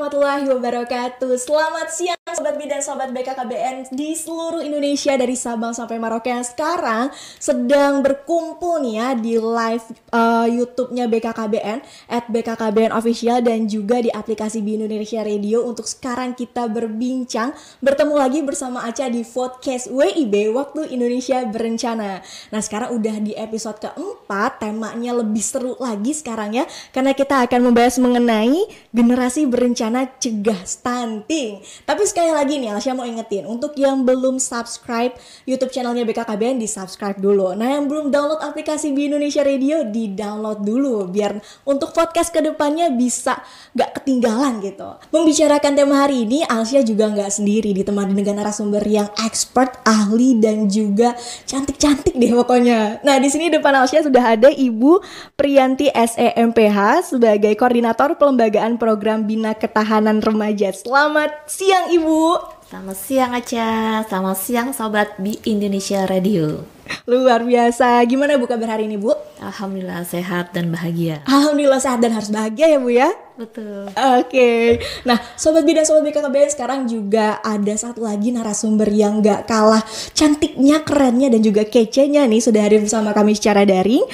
warahmatullahi wabarakatuh. Selamat siang Sobat B dan Sobat BKKBN di seluruh Indonesia dari Sabang sampai Merauke yang sekarang sedang berkumpul nih ya di live YouTube-nya BKKBN @BKKBN Official dan juga di aplikasi B Indonesia Radio. Untuk sekarang kita berbincang, bertemu lagi bersama Aca di podcast WIB Waktu Indonesia Berencana. Nah sekarang udah di episode keempat, temanya lebih seru lagi sekarang ya, karena kita akan membahas mengenai generasi berencana cegah stunting. Tapi sekali lagi nih Alsya mau ingetin, untuk yang belum subscribe YouTube channelnya BKKBN, di subscribe dulu. Nah yang belum download aplikasi B Indonesia Radio, di download dulu biar untuk podcast kedepannya bisa gak ketinggalan gitu. Membicarakan tema hari ini, Alsya juga gak sendiri, ditemani dengan narasumber yang expert, ahli dan juga cantik-cantik deh pokoknya. Nah di sini depan Alsya sudah ada Ibu Priyanti SEMPH sebagai koordinator pelembagaan program Bina Ketahanan Remaja. Selamat siang Ibu. Selamat siang Aca, selamat siang Sobat B Indonesia Radio. Luar biasa, gimana Bu kabar hari ini Bu? Alhamdulillah sehat dan bahagia. Alhamdulillah sehat dan harus bahagia ya Bu ya? Betul. Oke. Nah Sobat B dan Sobat BKKBN, sekarang juga ada satu lagi narasumber yang gak kalah cantiknya, kerennya dan juga kecenya nih, sudah hadir bersama kami secara daring.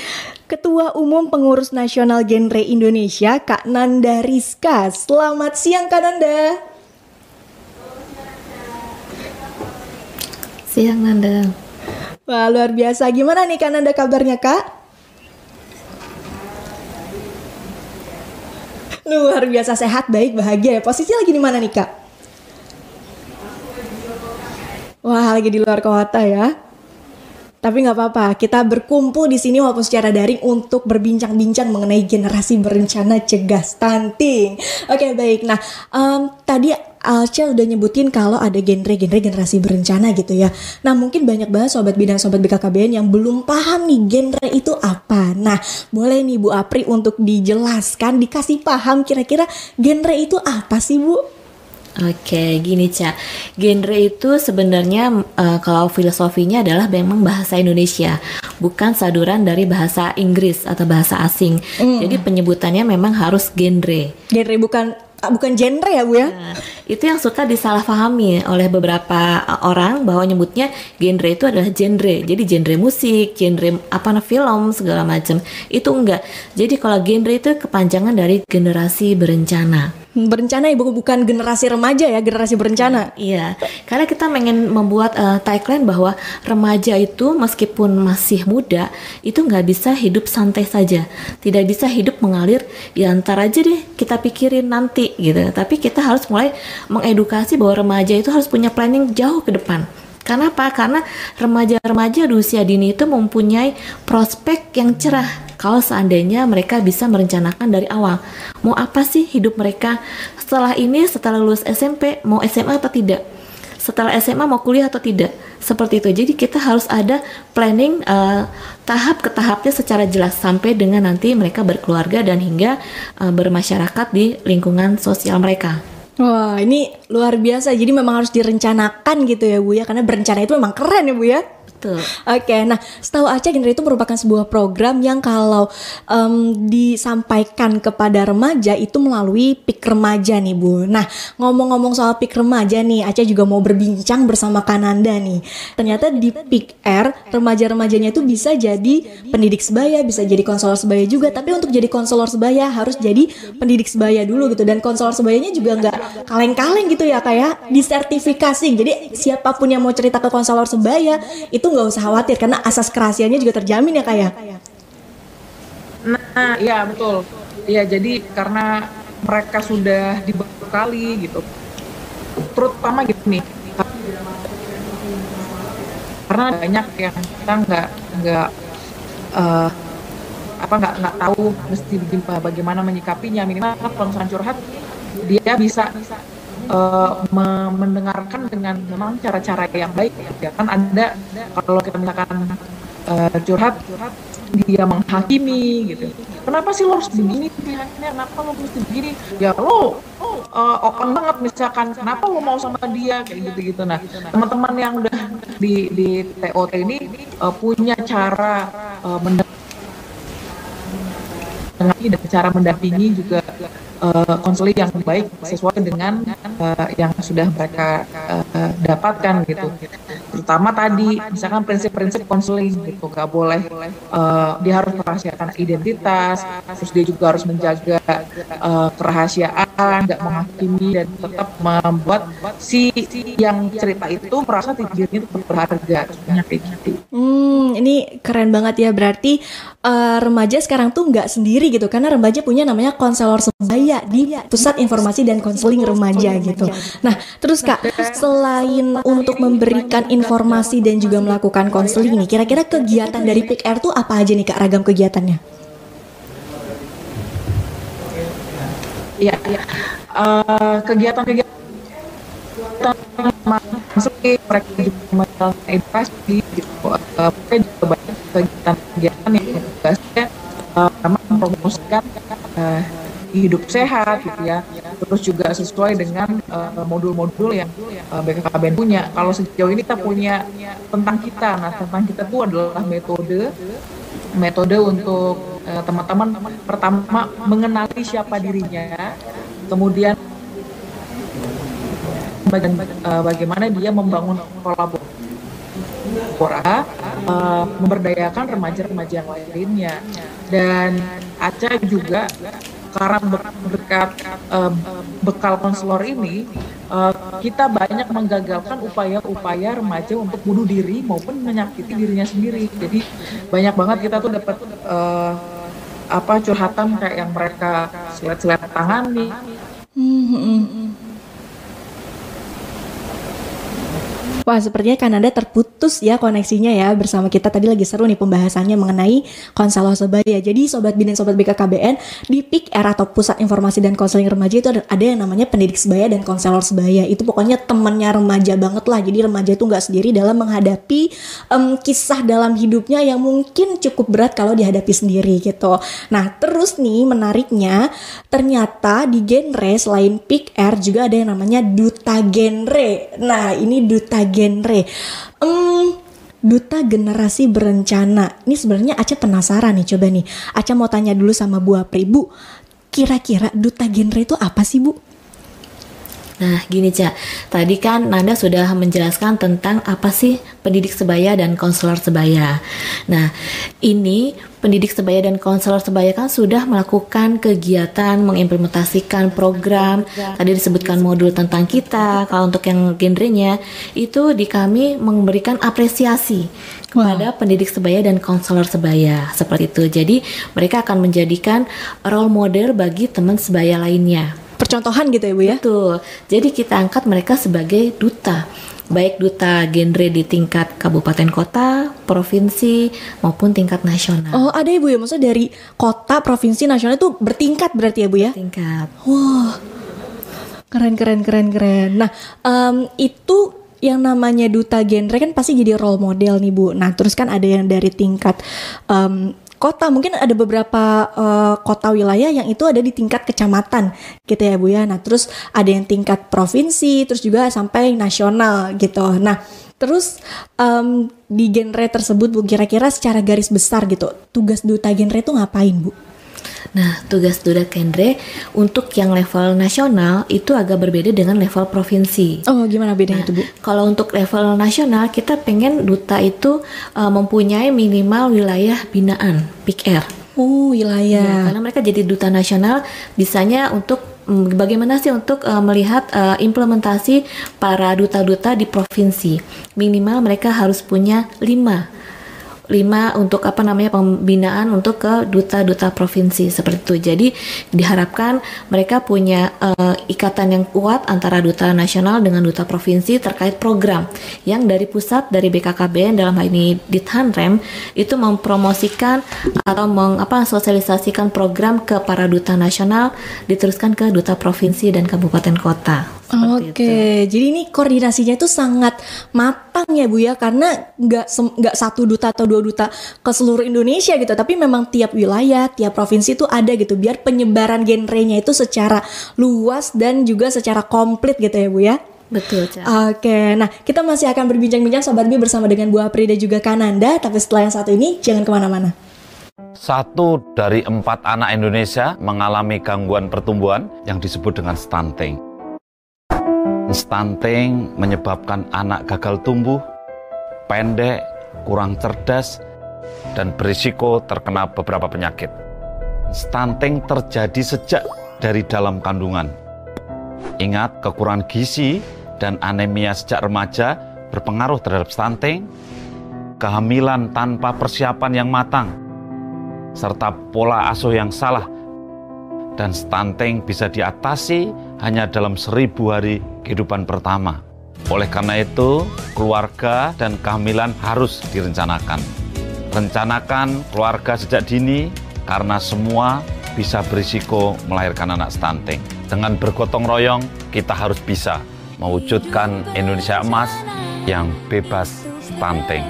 Ketua Umum Pengurus Nasional Genre Indonesia, Kak Nanda Rizka. Selamat siang Kak Nanda. Siang Nanda. Wah luar biasa, gimana nih Kak Nanda kabarnya Kak? Luar biasa, sehat, baik, bahagia ya. Posisi lagi di mana nih Kak? Wah lagi di luar kota ya. Tapi nggak apa-apa, kita berkumpul di sini walaupun secara daring untuk berbincang-bincang mengenai generasi berencana cegah stunting. Oke baik, nah tadi Alca udah nyebutin kalau ada genre-genre generasi berencana gitu ya. Nah mungkin banyak banget Sobat B dan Sobat BKKBN yang belum paham nih genre itu apa. Nah boleh nih Bu Apri untuk dijelaskan, dikasih paham kira-kira genre itu apa sih Bu? Oke, gini Ca, genre itu sebenarnya kalau filosofinya adalah memang bahasa Indonesia, bukan saduran dari bahasa Inggris atau bahasa asing. Jadi penyebutannya memang harus genre. Genre bukan genre ya Bu ya? Nah, itu yang suka disalahpahami oleh beberapa orang bahwa nyebutnya genre itu adalah genre. Jadi genre musik, genre film segala macam. Itu enggak. Jadi kalau genre itu kepanjangan dari generasi berencana. Berencana ibu, bukan generasi remaja ya, generasi berencana. Iya, karena kita ingin membuat tagline bahwa remaja itu meskipun masih muda itu nggak bisa hidup santai saja, tidak bisa hidup mengalir ya ntar aja deh kita pikirin nanti gitu. Tapi kita harus mulai mengedukasi bahwa remaja itu harus punya planning jauh ke depan. Karena apa? Karena remaja-remaja di usia dini itu mempunyai prospek yang cerah kalau seandainya mereka bisa merencanakan dari awal. Mau apa sih hidup mereka setelah ini, setelah lulus SMP, mau SMA atau tidak? Setelah SMA mau kuliah atau tidak? Seperti itu. Jadi kita harus ada planning tahap ke tahapnya secara jelas sampai dengan nanti mereka berkeluarga dan hingga bermasyarakat di lingkungan sosial mereka. Wah ini luar biasa, jadi memang harus direncanakan gitu ya Bu ya, karena berencana itu memang keren ya Bu ya. Betul. Oke, nah setahu Aca genre itu merupakan sebuah program yang kalau disampaikan kepada remaja itu melalui PIK remaja nih Bu. Nah ngomong-ngomong soal PIK remaja nih, Aca juga mau berbincang bersama Kananda nih. Ternyata di PIK R, remaja-remajanya itu bisa jadi pendidik sebaya, bisa jadi konselor sebaya juga. Tapi untuk jadi konselor sebaya harus jadi pendidik sebaya dulu gitu. Dan konselor sebayanya juga nggak kaleng-kaleng gitu ya, kayak disertifikasi. Jadi siapapun yang mau cerita ke konselor sebaya itu nggak usah khawatir karena asas kerahasiaannya juga terjamin ya kayak. Nah, iya betul. Iya, jadi karena mereka sudah dibekali gitu. Terutama gitu nih. Karena banyak yang kita nggak tahu mesti bagaimana menyikapinya. Minimal kalau misalnya curhat dia bisa mendengarkan dengan memang cara-cara yang baik ya kan. Ada kalau kita misalkan curhat dia menghakimi gitu, kenapa sih lo harus begini pilihannya, kenapa lo mesti begini ya, lo open banget misalkan kenapa lo mau sama dia kayak gitu-gitu. Nah teman-teman yang udah di TOT ini punya cara mendampingi dan cara mendampingi juga konseling yang baik sesuai dengan yang sudah mereka dapatkan gitu. Terutama tadi misalkan prinsip-prinsip konseling gitu, nggak boleh dia harus merahasiakan identitas, terus dia juga harus menjaga kerahasiaan, nggak menghakimi, dan tetap membuat si yang cerita itu merasa dirinya itu berharga, kayak gitu. Ini keren banget ya, berarti remaja sekarang tuh nggak sendiri gitu, karena remaja punya namanya konselor sebaya di Pusat Informasi dan Konseling Remaja gitu. Nah, terus Kak, selain untuk memberikan informasi dan juga melakukan konseling nih, kira-kira kegiatan dari PIKR tuh apa aja nih Kak, ragam kegiatannya? Iya, kegiatan-kegiatan masuk mereka juga melakukan edukasi gitu. Mereka juga banyak kegiatan-kegiatan yang tugasnya memang mempromosikan hidup sehat gitu ya. Terus juga sesuai dengan modul-modul yang BKKBN punya. Kalau sejauh ini kita punya tentang kita. Nah, tentang kita itu adalah metode untuk teman-teman pertama mengenali siapa dirinya, kemudian bagaimana dia membangun kolaborasi, memberdayakan remaja-remaja yang lainnya. Dan Aca juga karena berkat bekal konselor ini, kita banyak menggagalkan upaya-upaya remaja untuk bunuh diri maupun menyakiti dirinya sendiri. Jadi banyak banget kita tuh dapat curhatan kayak yang mereka silet-silet tangani. Wah, sepertinya Kananda terputus ya koneksinya ya bersama kita. Tadi lagi seru nih pembahasannya mengenai konselor sebaya. Jadi Sobat BIN dan Sobat BKKBN, di PIKR atau Pusat Informasi dan Konseling Remaja itu ada yang namanya pendidik sebaya dan konselor sebaya. Itu pokoknya temannya remaja banget lah. Jadi remaja itu nggak sendiri dalam menghadapi kisah dalam hidupnya yang mungkin cukup berat kalau dihadapi sendiri gitu. Nah, terus nih menariknya, ternyata di genre selain PIKR juga ada yang namanya duta genre. Nah, ini duta genre, duta generasi berencana. Ini sebenarnya Aca penasaran nih, coba nih Aca mau tanya dulu sama Bu Apri. Bu, kira-kira duta genre itu apa sih Bu? Nah, gini Ca, tadi kan Nanda sudah menjelaskan tentang apa sih pendidik sebaya dan konselor sebaya. Nah, ini pendidik sebaya dan konselor sebaya kan sudah melakukan kegiatan mengimplementasikan program. Tadi disebutkan modul tentang kita. Kalau untuk yang genrenya itu di kami memberikan apresiasi kepada pendidik sebaya dan konselor sebaya, seperti itu. Jadi mereka akan menjadikan role model bagi teman sebaya lainnya. Percontohan gitu ya Bu ya? Betul. Jadi kita angkat mereka sebagai duta, baik duta genre di tingkat kabupaten kota, provinsi maupun tingkat nasional. Oh, ada ya Bu ya, maksudnya dari kota, provinsi, nasional itu bertingkat berarti ya Bu ya? Tingkat. Wah, keren. Nah, itu yang namanya duta genre kan pasti jadi role model nih Bu. Nah, terus kan ada yang dari tingkat kota, mungkin ada beberapa kota wilayah yang itu ada di tingkat kecamatan gitu ya Bu ya. Nah, terus ada yang tingkat provinsi, terus juga sampai nasional gitu. Nah, terus di genre tersebut Bu, kira-kira secara garis besar gitu, tugas duta genre itu ngapain Bu? Nah, tugas duta genre untuk yang level nasional itu agak berbeda dengan level provinsi. Oh, gimana bedanya itu Bu? Kalau untuk level nasional, kita pengen duta itu mempunyai minimal wilayah binaan, PIKR. Oh, wilayah. Ya, karena mereka jadi duta nasional, bisanya untuk bagaimana sih untuk melihat implementasi para duta-duta di provinsi. Minimal mereka harus punya 5 untuk pembinaan untuk ke duta-duta provinsi seperti itu. Jadi diharapkan mereka punya ikatan yang kuat antara duta nasional dengan duta provinsi terkait program yang dari pusat, dari BKKBN dalam hal ini Dithanrem itu mempromosikan atau sosialisasikan program ke para duta nasional, diteruskan ke duta provinsi dan kabupaten kota. Oke, jadi ini koordinasinya itu sangat matang ya Bu ya, karena nggak satu duta atau 2 duta ke seluruh Indonesia gitu, tapi memang tiap wilayah, tiap provinsi itu ada gitu, biar penyebaran genrenya itu secara luas dan juga secara komplit gitu ya Bu ya. Betul, Cak. Oke, nah kita masih akan berbincang-bincang Sobat B bersama dengan Bu Apri dan juga Kananda, tapi setelah yang satu ini jangan kemana-mana. 1 dari 4 anak Indonesia mengalami gangguan pertumbuhan yang disebut dengan stunting. Stunting menyebabkan anak gagal tumbuh, pendek, kurang cerdas, dan berisiko terkena beberapa penyakit. Stunting terjadi sejak dari dalam kandungan. Ingat, kekurangan gizi dan anemia sejak remaja berpengaruh terhadap stunting, kehamilan tanpa persiapan yang matang, serta pola asuh yang salah. Dan stunting bisa diatasi hanya dalam 1000 hari kehidupan pertama. Oleh karena itu, keluarga dan kehamilan harus direncanakan. Rencanakan keluarga sejak dini karena semua bisa berisiko melahirkan anak stunting. Dengan bergotong royong, kita harus bisa mewujudkan Indonesia emas yang bebas stunting.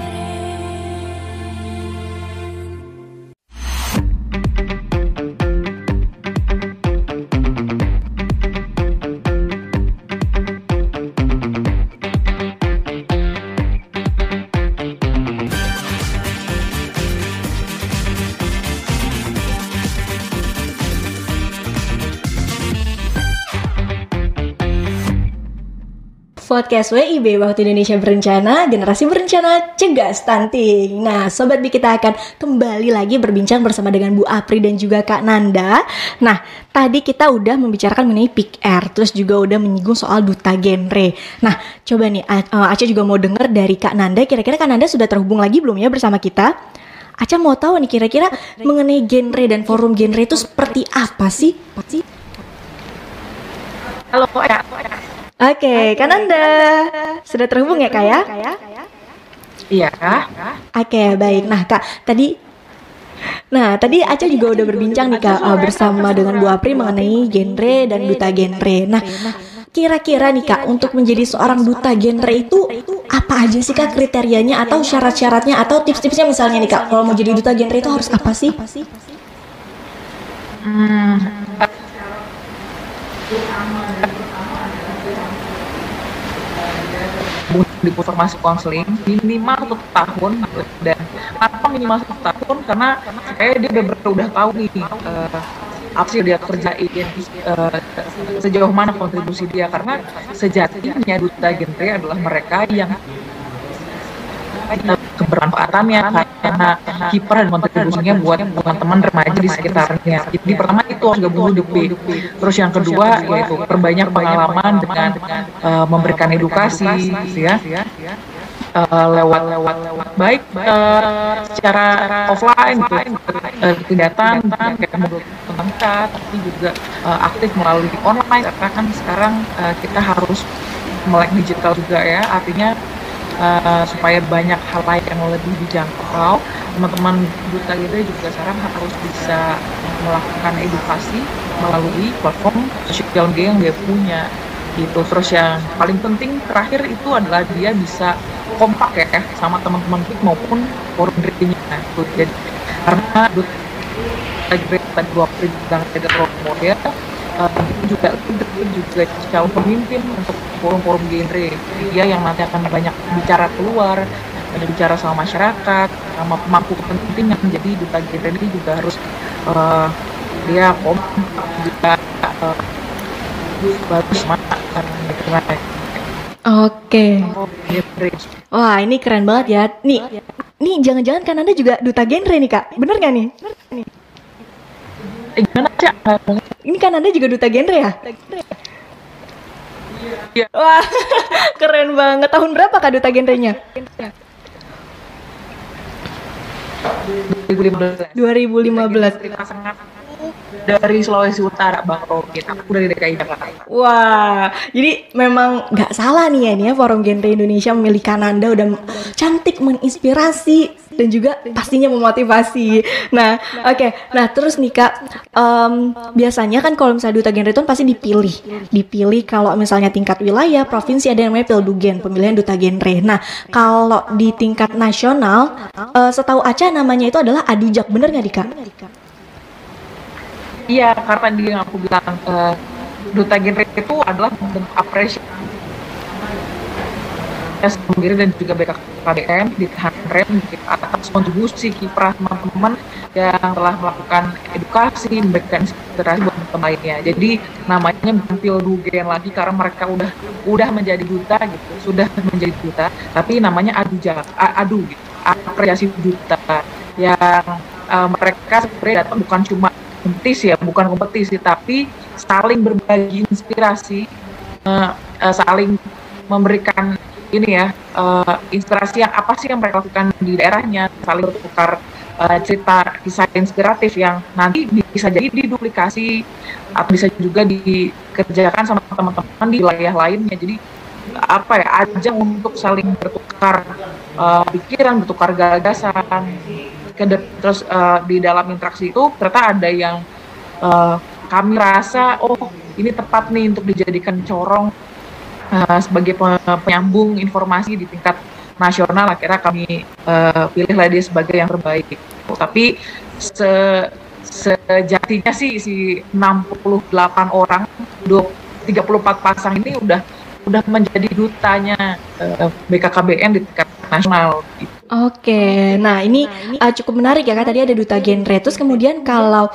Podcast WIB Waktu Indonesia Berencana, generasi berencana, cegah stunting. Nah, Sobat B, kita akan kembali lagi berbincang bersama dengan Bu Apri dan juga Kak Nanda. Nah, tadi kita udah membicarakan mengenai Peak Air, terus juga udah menyinggung soal duta genre. Nah, coba nih, Aca juga mau denger dari Kak Nanda, kira-kira Kak Nanda sudah terhubung lagi belum ya bersama kita? Aca mau tahu nih, kira-kira mengenai genre dan forum genre itu seperti apa sih? Halo, Kak. Oke, Kak Nanda sudah terhubung ya Kak ya? Iya, Kak. Oke, baik. Nah Kak, tadi Aca juga udah berbincang nih Kak bersama dengan Bu Apri mengenai genre dan duta genre. Nah, kira-kira nih Kak, untuk menjadi seorang duta genre itu apa aja sih Kak kriterianya atau syarat-syaratnya atau tips-tipsnya misalnya nih Kak, kalau mau jadi duta genre itu harus apa sih? Di formasi konseling minimal 1 tahun, dan apa minimal 1 tahun karena kayak dia udah tahu nih apa sih dia kerjain, sejauh mana kontribusi dia, karena sejatinya duta genre adalah mereka yang kebermanfaatannya karena kiper dan kontribusinya buat teman-teman remaja di sekitarnya. Jadi pertama itu harus gabung dulu. Terus yang kedua yaitu perbanyak pengalaman dengan memberikan edukasi, ya, lewat baik secara offline gitu, kegiatan kayak modul tentang tapi juga aktif melalui online karena kan sekarang kita harus melek digital juga ya, artinya supaya banyak hal lain yang lebih dijangkau. Teman-teman duta genre juga sekarang harus bisa melakukan edukasi melalui platform sosial media yang dia punya gitu. Terus yang paling penting terakhir itu adalah dia bisa kompak ya sama teman-teman maupun forum genre-nya. Jadi karena duta genre tadi dua bilang ada role model, juga calon pemimpin untuk forum-forum genre. Dia yang nanti akan banyak bicara keluar, ada bicara sama masyarakat, sama pemangku kepentingan. Jadi duta genre ini juga harus dia kompak juga bagus karena Oke. Wah, ini keren banget ya. Nih jangan-jangan kan Anda juga duta genre nih Kak, bener nggak nih? Gimana sih? Ini kan Anda juga duta genre ya? Iya. Wah, keren banget. Tahun berapa Kak duta genrenya? 2015. Dari Sulawesi Utara, Bang Rokin. Aku dari DKI Jakarta. Wah, jadi memang nggak salah nih ya, Forum Genre Indonesia memilih Kananda udah cantik, menginspirasi dan juga pastinya memotivasi. Nah, oke. Nah, terus nih Kak, biasanya kan kalau misalnya duta genre itu kan pasti dipilih kalau misalnya tingkat wilayah, provinsi ada yang namanya Pildugen, pemilihan duta genre. Nah, kalau di tingkat nasional, setahu Aca namanya itu adalah Adijak, bener nggak Kak? Iya, karena dia yang aku bilang duta genre itu adalah bentuk apresiasi sendiri dan juga BKKBN di Handrem atas kontribusi kiprah teman-teman yang telah melakukan edukasi, memberikan inspirasi buat teman lainnya. Jadi namanya bukan Pildugen lagi karena mereka udah menjadi duta gitu, sudah menjadi duta, tapi namanya adu gitu, apresiasi duta yang mereka sebenarnya datang bukan cuma bukan kompetisi, tapi saling berbagi inspirasi, saling memberikan inspirasi yang apa sih yang mereka lakukan di daerahnya, saling bertukar cerita kisah inspiratif yang nanti bisa jadi diduplikasi atau bisa juga dikerjakan sama teman-teman di wilayah lainnya. Jadi ajang untuk saling bertukar pikiran, bertukar gagasan. Terus di dalam interaksi itu ternyata ada yang kami rasa ini tepat nih untuk dijadikan corong sebagai penyambung informasi di tingkat nasional. Akhirnya kami pilihlah dia sebagai yang terbaik. Tapi sejatinya sih si 68 orang 34 pasang ini udah menjadi dutanya BKKBN di tingkat nasional gitu. Oke, nah ini cukup menarik ya Kak, tadi ada duta genre, terus kemudian kalau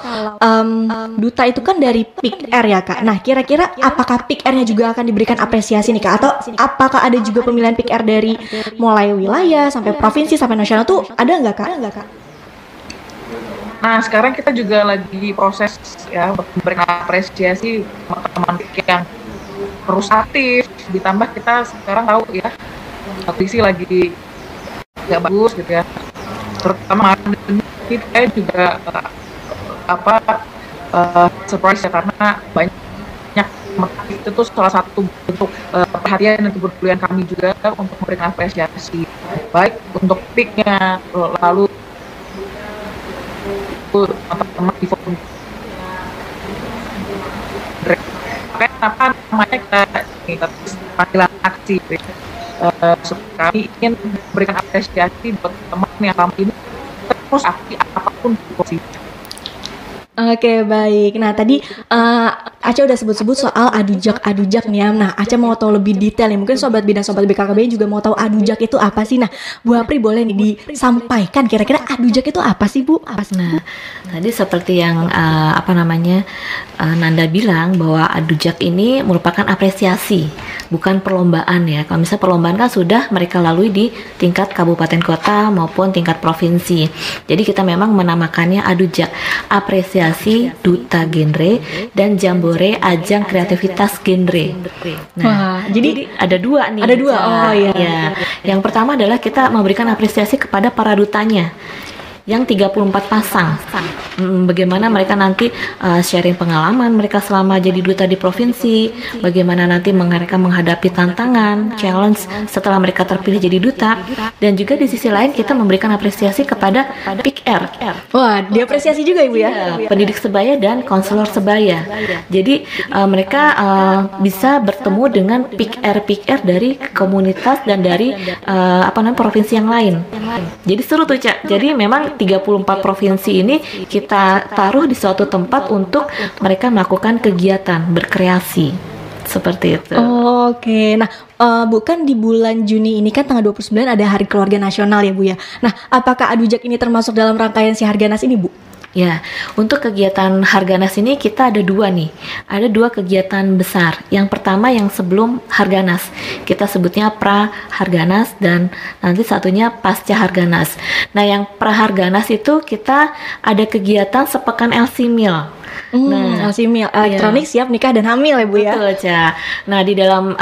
duta itu kan dari Pick R ya Kak. Nah kira-kira apakah Pick R-nya juga akan diberikan apresiasi nih Kak, atau apakah ada juga pemilihan Pick R dari mulai wilayah sampai provinsi sampai nasional tuh ada nggak Kak? Nah sekarang kita juga lagi proses ya untuk memberikan apresiasi teman-teman Pick yang terus aktif, ditambah kita sekarang tahu ya kondisi lagi nggak bagus gitu ya, terutama kita juga surprise ya, karena banyak itu tuh salah satu bentuk perhatian dan kepedulian kami juga untuk memberikan apresiasi baik untuk PIK-nya, lalu teman-teman di forum apa namanya kita panggilan aksi kami ingin memberikan apresiasi buat teman yang selama ini terus aktif apapun posisi. Oke, baik. Nah tadi Aca udah sebut-sebut soal adujak nih ya. Nah Aca mau tahu lebih detail nih. Mungkin sobat bidan sobat BKKBN juga mau tahu adujak itu apa sih. Nah Bu Apri boleh nih disampaikan kira-kira adujak itu apa sih Bu? Nah tadi seperti yang Nanda bilang bahwa adujak ini merupakan apresiasi, bukan perlombaan ya. Kalau misalnya perlombaan kan sudah mereka lalui di tingkat kabupaten kota maupun tingkat provinsi. Jadi kita memang menamakannya adujak, apresiasi duta genre dan jambore ajang kreativitas genre. Wah, jadi ada dua nih. Ada dua. Oh iya. Ya. Yang pertama adalah kita memberikan apresiasi kepada para dutanya yang 34 pasang. Bagaimana mereka nanti sharing pengalaman mereka selama jadi duta di provinsi, bagaimana nanti mereka menghadapi tantangan, challenge setelah mereka terpilih jadi duta, dan juga di sisi lain kita memberikan apresiasi kepada Pick R. Wah, diapresiasi juga Ibu ya? Pendidik sebaya dan konselor sebaya. Jadi mereka bisa bertemu dengan Pick R dari komunitas dan dari provinsi yang lain. Jadi seru tuh Cak. Jadi memang 34 provinsi ini kita taruh di suatu tempat untuk mereka melakukan kegiatan berkreasi seperti itu. Oke. Nah, bukan di bulan Juni ini kan tanggal 29 ada Hari Keluarga Nasional ya Bu ya. Nah, apakah adujak ini termasuk dalam rangkaian si Harganas ini Bu? Ya, untuk kegiatan Harganas ini kita ada dua nih. Ada dua kegiatan besar. Yang pertama yang sebelum Harganas, kita sebutnya pra Harganas, dan nanti satunya pasca Harganas. Nah, yang pra Harganas itu kita ada kegiatan sepekan LC-Meal. LC-Meal, elektronik siap nikah dan hamil ya Bu ya. Betul Ca. Nah di dalam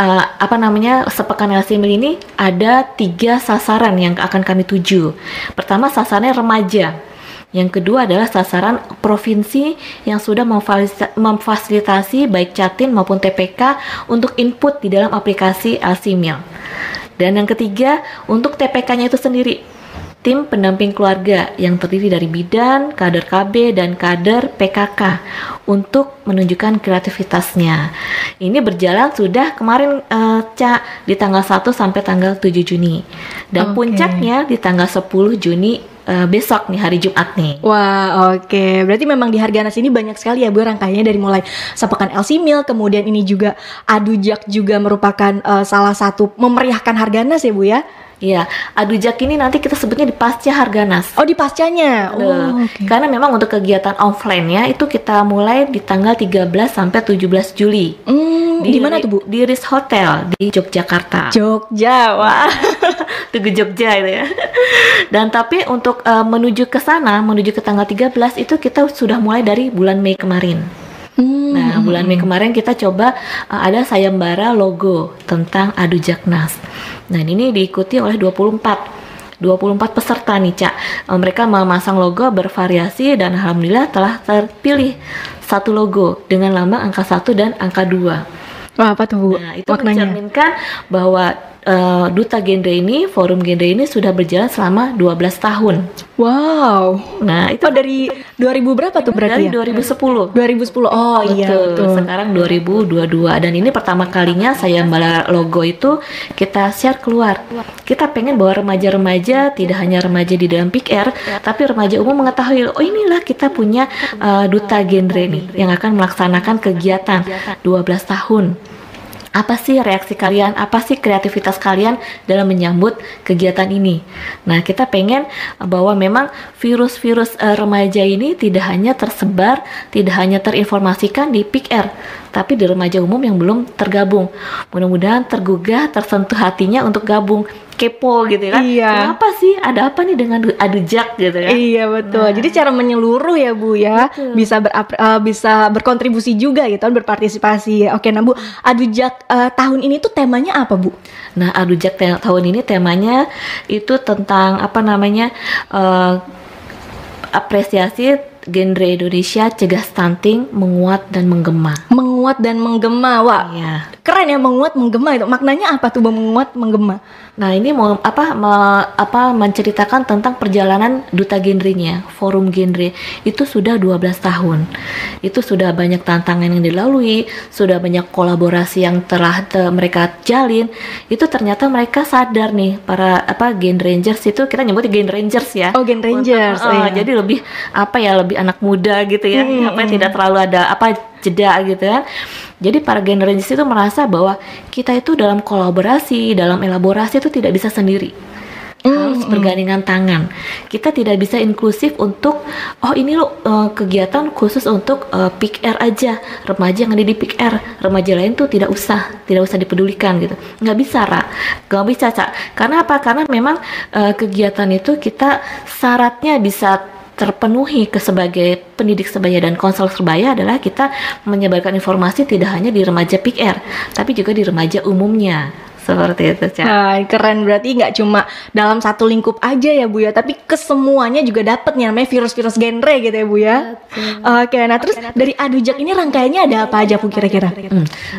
sepekan LC-Meal ini ada 3 sasaran yang akan kami tuju. Pertama sasarannya remaja. Yang kedua adalah sasaran provinsi yang sudah memfasilitasi baik Catin maupun TPK untuk input di dalam aplikasi LC-Meal. Dan yang ketiga untuk TPK-nya itu sendiri, tim pendamping keluarga yang terdiri dari bidan, kader KB, dan kader PKK untuk menunjukkan kreativitasnya. Ini berjalan sudah kemarin di tanggal 1 sampai tanggal 7 Juni. Dan puncaknya di tanggal 10 Juni besok nih, hari Jumat nih. Wah, oke. Berarti memang di Harganas ini banyak sekali ya Bu rangkaiannya, dari mulai Sapekan LC Meal, kemudian ini juga Adu Jak juga merupakan salah satu memeriahkan Harganas ya Bu ya. Iya, Adu Jak ini nanti kita sebutnya di pasca Harganas. Oh, di pascanya. Oh, oke. Karena memang untuk kegiatan offline-nya itu kita mulai di tanggal 13 sampai 17 Juli. Di mana tuh Bu? Di Ritz Hotel di Yogyakarta. Jogja, wah. Tugu Jogja itu ya. Dan tapi untuk menuju ke sana, menuju ke tanggal 13 itu kita sudah mulai dari bulan Mei kemarin. Nah, bulan Mei kemarin kita coba ada sayembara logo tentang Adu Jaknas. Nah, ini diikuti oleh 24 peserta nih, Cak. Mereka memasang logo bervariasi dan alhamdulillah telah terpilih satu logo dengan lambang angka 1 dan angka 2. Wah, apa tuh Bu? Nah, itu maknanya mencerminkan bahwa Duta Genre ini, forum genre ini sudah berjalan selama 12 tahun. Wow. Nah, itu dari 2000 berapa tuh berarti dari ya? 2010. 2010. Oh iya, betul. Sekarang 2022 dan ini pertama kalinya sayembara logo itu kita share keluar. Kita pengen bahwa remaja-remaja, tidak hanya remaja di dalam Peak Air, tapi remaja umum mengetahui, oh inilah kita punya Duta Genre nih yang akan melaksanakan kegiatan 12 tahun. Apa sih reaksi kalian, apa sih kreativitas kalian dalam menyambut kegiatan ini. Nah, kita pengen bahwa memang virus-virus remaja ini tidak hanya tersebar, tidak hanya terinformasikan di Peak Air, tapi di remaja umum yang belum tergabung. Mudah-mudahan tergugah, tersentuh hatinya untuk gabung, kepo gitu kan. Iya. Kenapa sih, ada apa nih dengan Adu Jak gitu kan. Iya, betul. Nah. Jadi cara menyeluruh ya Bu ya, Betul. bisa berkontribusi juga gitu kan, berpartisipasi. Oke, nah Bu, Adu Jak tahun ini tuh temanya apa Bu? Nah, Adu Jak tahun ini temanya itu tentang apa namanya, apresiasi genre Indonesia, cegah stunting, menguat dan menggema. Menguat dan menggema. Wah, Iya. keren ya, menguat menggema itu. Maknanya apa tuh menguat menggema? Nah, ini mau menceritakan tentang perjalanan Duta Genrenya, forum genre itu sudah 12 tahun. Itu sudah banyak tantangan yang dilalui, sudah banyak kolaborasi yang telah mereka jalin. Itu ternyata mereka sadar nih, para Gen Rangers itu, kita nyebutnya Gen Rangers ya. Oh, Gen Rangers. Iya. Jadi lebih lebih anak muda gitu ya. Tidak terlalu ada jeda gitu ya. Jadi para Gen Rangers itu merasa bahwa kita itu dalam kolaborasi, dalam elaborasi itu tidak bisa sendiri. Harus bergandengan tangan. Kita tidak bisa inklusif untuk ini loh kegiatan khusus untuk Peak Air aja, remaja yang ada di Peak Air, remaja lain tuh tidak usah dipedulikan gitu. Nggak bisa, nggak bisa, Cak. Karena apa? Karena memang kegiatan itu kita syaratnya bisa terpenuhi sebagai pendidik sebaya dan konselor sebaya adalah kita menyebarkan informasi tidak hanya di remaja Peak Air, tapi juga di remaja umumnya. Seperti itu, Cak. Nah, keren, berarti nggak cuma dalam satu lingkup aja ya Bu ya, tapi kesemuanya juga dapet nih, namanya virus-virus genre gitu ya Bu ya. Oke, nah terus dari Adu Jak ini rangkaiannya ada apa aja Bu kira-kira?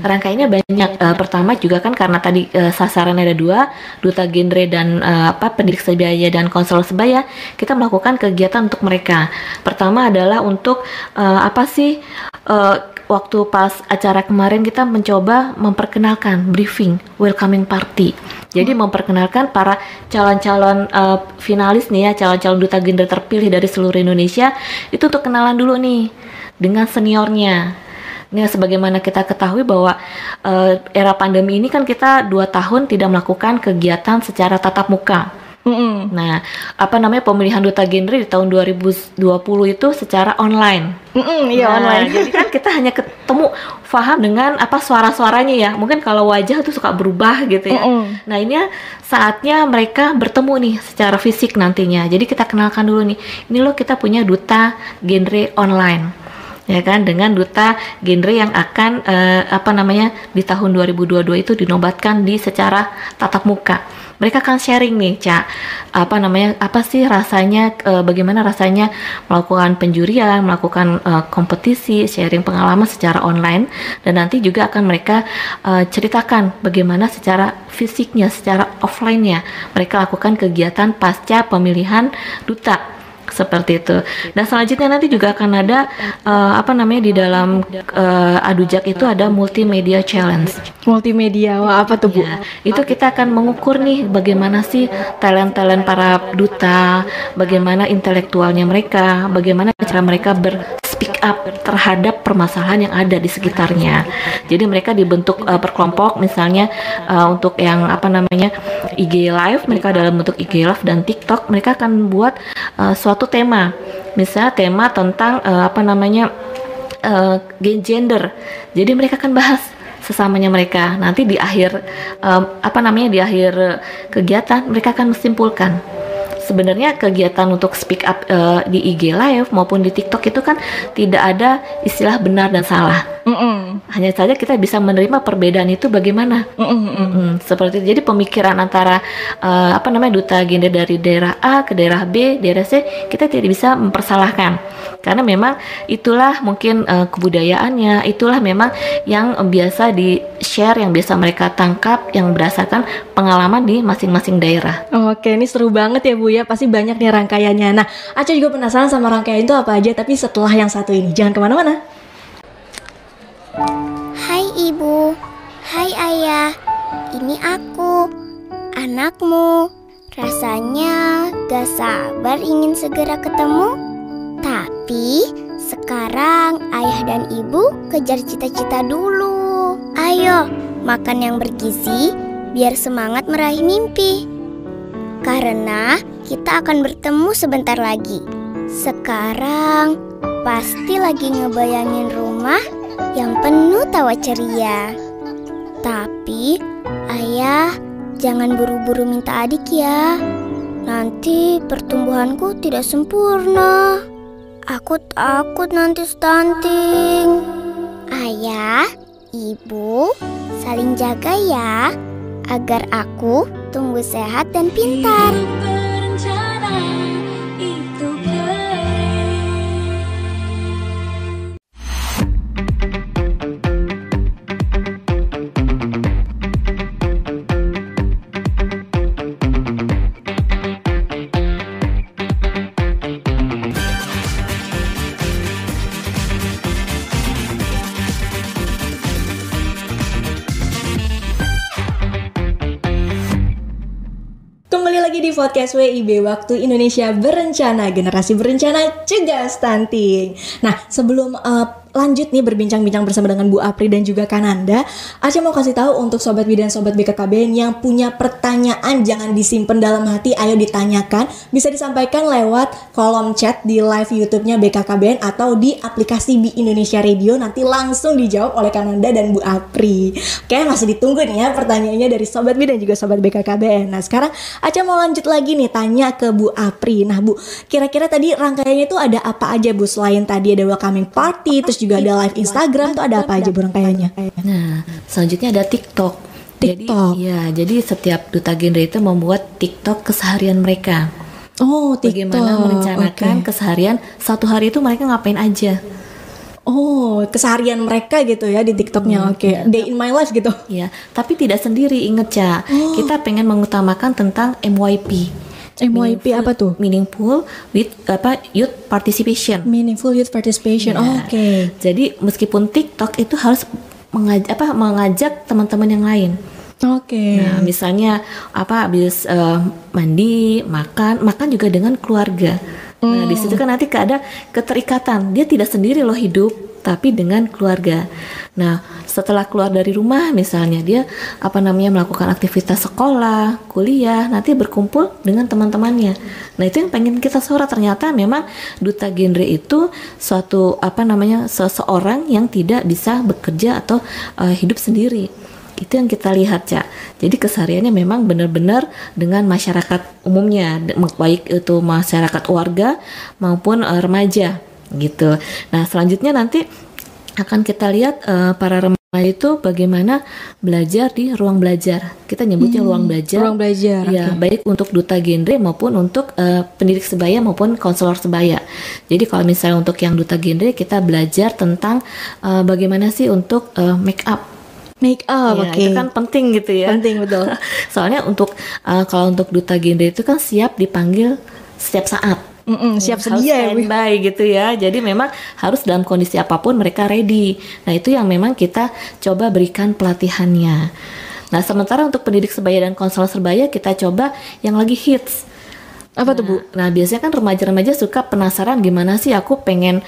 Rangkaiannya banyak. Pertama juga kan karena tadi sasarannya ada 2, Duta Genre dan pendidik sebaya dan konselor sebaya, kita melakukan kegiatan untuk mereka. Pertama adalah untuk waktu pas acara kemarin kita mencoba memperkenalkan briefing welcoming party. Jadi memperkenalkan para calon-calon finalis nih ya, calon-calon duta genre terpilih dari seluruh Indonesia itu untuk kenalan dulu nih dengan seniornya. Nah, sebagaimana kita ketahui bahwa era pandemi ini kan kita 2 tahun tidak melakukan kegiatan secara tatap muka. Nah, pemilihan duta genre di tahun 2020 itu secara online. Online. Jadi kan kita hanya ketemu, paham dengan suara-suaranya ya. Mungkin kalau wajah tuh suka berubah gitu ya. Nah, ini saatnya mereka bertemu nih secara fisik nantinya. Jadi kita kenalkan dulu nih. Ini loh kita punya duta genre online. Ya kan, dengan duta genre yang akan di tahun 2022 itu dinobatkan di secara tatap muka. Mereka akan sharing nih, Cak, apa sih rasanya, bagaimana rasanya melakukan penjurian, melakukan kompetisi, sharing pengalaman secara online, dan nanti juga akan mereka ceritakan bagaimana secara fisiknya, secara offline-nya mereka lakukan kegiatan pasca pemilihan duta. seperti itu. Nah selanjutnya nanti juga akan ada di dalam Adujak itu ada multimedia challenge. Multimedia, wah apa tuh Bu? Ya, itu kita akan mengukur nih bagaimana sih talent-talent para duta, bagaimana intelektualnya mereka, bagaimana cara mereka speak up terhadap permasalahan yang ada di sekitarnya. Jadi mereka dibentuk berkelompok, misalnya untuk yang IG Live, mereka dalam bentuk IG Live dan TikTok, mereka akan buat suatu tema, misalnya tema tentang gender. Jadi mereka akan bahas sesamanya mereka. Nanti di akhir di akhir kegiatan mereka akan menyimpulkan. Sebenarnya kegiatan untuk speak up di IG Live maupun di TikTok itu kan tidak ada istilah benar dan salah. Hanya saja kita bisa menerima perbedaan itu bagaimana. Seperti itu. Jadi pemikiran antara duta gender dari daerah A ke daerah B, daerah C, kita tidak bisa mempersalahkan. Karena memang itulah mungkin kebudayaannya, itulah memang yang biasa di-share, yang biasa mereka tangkap, yang berdasarkan pengalaman di masing-masing daerah. Oke, ini seru banget ya Bu ya, pasti banyak nih rangkaiannya. Nah, Aca juga penasaran sama rangkaian itu apa aja, tapi setelah yang satu ini, jangan kemana-mana. Hai Ibu, hai Ayah, ini aku, anakmu. Rasanya gak sabar ingin segera ketemu. Tapi sekarang Ayah dan Ibu kejar cita-cita dulu. Ayo, makan yang bergizi biar semangat meraih mimpi. Karena kita akan bertemu sebentar lagi. Sekarang pasti lagi ngebayangin rumah yang penuh tawa ceria. Tapi Ayah, jangan buru-buru minta adik ya. Nanti pertumbuhanku tidak sempurna. Aku takut nanti stunting. Ayah, Ibu, saling jaga ya, agar aku tumbuh sehat dan pintar. Kembali lagi di podcast WIB, Waktu Indonesia Berencana, Generasi Berencana Cegah Stunting. Nah, sebelum lanjut nih berbincang-bincang bersama dengan Bu Apri dan juga Kananda, Aca mau kasih tahu untuk Sobat B dan Sobat BKKBN yang punya pertanyaan, jangan disimpan dalam hati, ayo ditanyakan. Bisa disampaikan lewat kolom chat di live YouTube-nya BKKBN atau di aplikasi B Indonesia Radio, nanti langsung dijawab oleh Kananda dan Bu Apri. Oke, masih ditunggu nih ya pertanyaannya dari Sobat B dan juga Sobat BKKBN. Nah, sekarang Aca mau lanjut lagi nih tanya ke Bu Apri. Nah Bu, kira-kira tadi rangkaiannya itu ada apa aja Bu? Selain tadi ada welcoming party, terus juga ada live Instagram, tuh ada apa aja Bu rangkaiannya? Nah, selanjutnya ada TikTok. Jadi setiap duta genre itu membuat TikTok keseharian mereka. Oh, TikTok. Bagaimana merencanakan keseharian satu hari itu mereka ngapain aja. Oh, keseharian mereka gitu ya di TikToknya. Oke. Day in my life gitu. Ya, tapi tidak sendiri, inget Ca. Kita pengen mengutamakan tentang MYP. MYP apa tuh? Meaningful Youth Participation. Meaningful Youth Participation. Ya. Oke. Jadi meskipun TikTok itu harus mengajak teman-teman yang lain. Oke. Nah, misalnya habis mandi, makan juga dengan keluarga. Nah, di situ kan nanti ada keterikatan. Dia tidak sendiri loh hidup, tapi dengan keluarga. Nah, setelah keluar dari rumah misalnya dia melakukan aktivitas sekolah, kuliah, nanti berkumpul dengan teman-temannya. Nah, itu yang pengen kita sorot. Ternyata memang duta genre itu suatu seseorang yang tidak bisa bekerja atau hidup sendiri. Itu yang kita lihat, Cak. Jadi kesehariannya memang benar-benar dengan masyarakat umumnya, baik itu masyarakat warga maupun remaja gitu. Nah, selanjutnya nanti akan kita lihat para remaja itu bagaimana belajar di ruang belajar. Kita nyebutnya ruang belajar. Ruang belajar. Ya, baik untuk duta genre maupun untuk pendidik sebaya maupun konselor sebaya. Jadi kalau misalnya untuk yang duta genre kita belajar tentang bagaimana sih untuk make up. Make up, ya, itu kan penting gitu ya. Penting, betul. Soalnya untuk kalau untuk duta genre itu kan siap dipanggil setiap saat. Siap Harus sedia ya Bu. standby gitu ya. Jadi memang harus dalam kondisi apapun mereka ready. Nah itu yang memang kita coba berikan pelatihannya. Nah sementara untuk pendidik sebaya dan konselor sebaya kita coba yang lagi hits. Apa tuh Bu? Nah biasanya kan remaja-remaja suka penasaran gimana sih aku pengen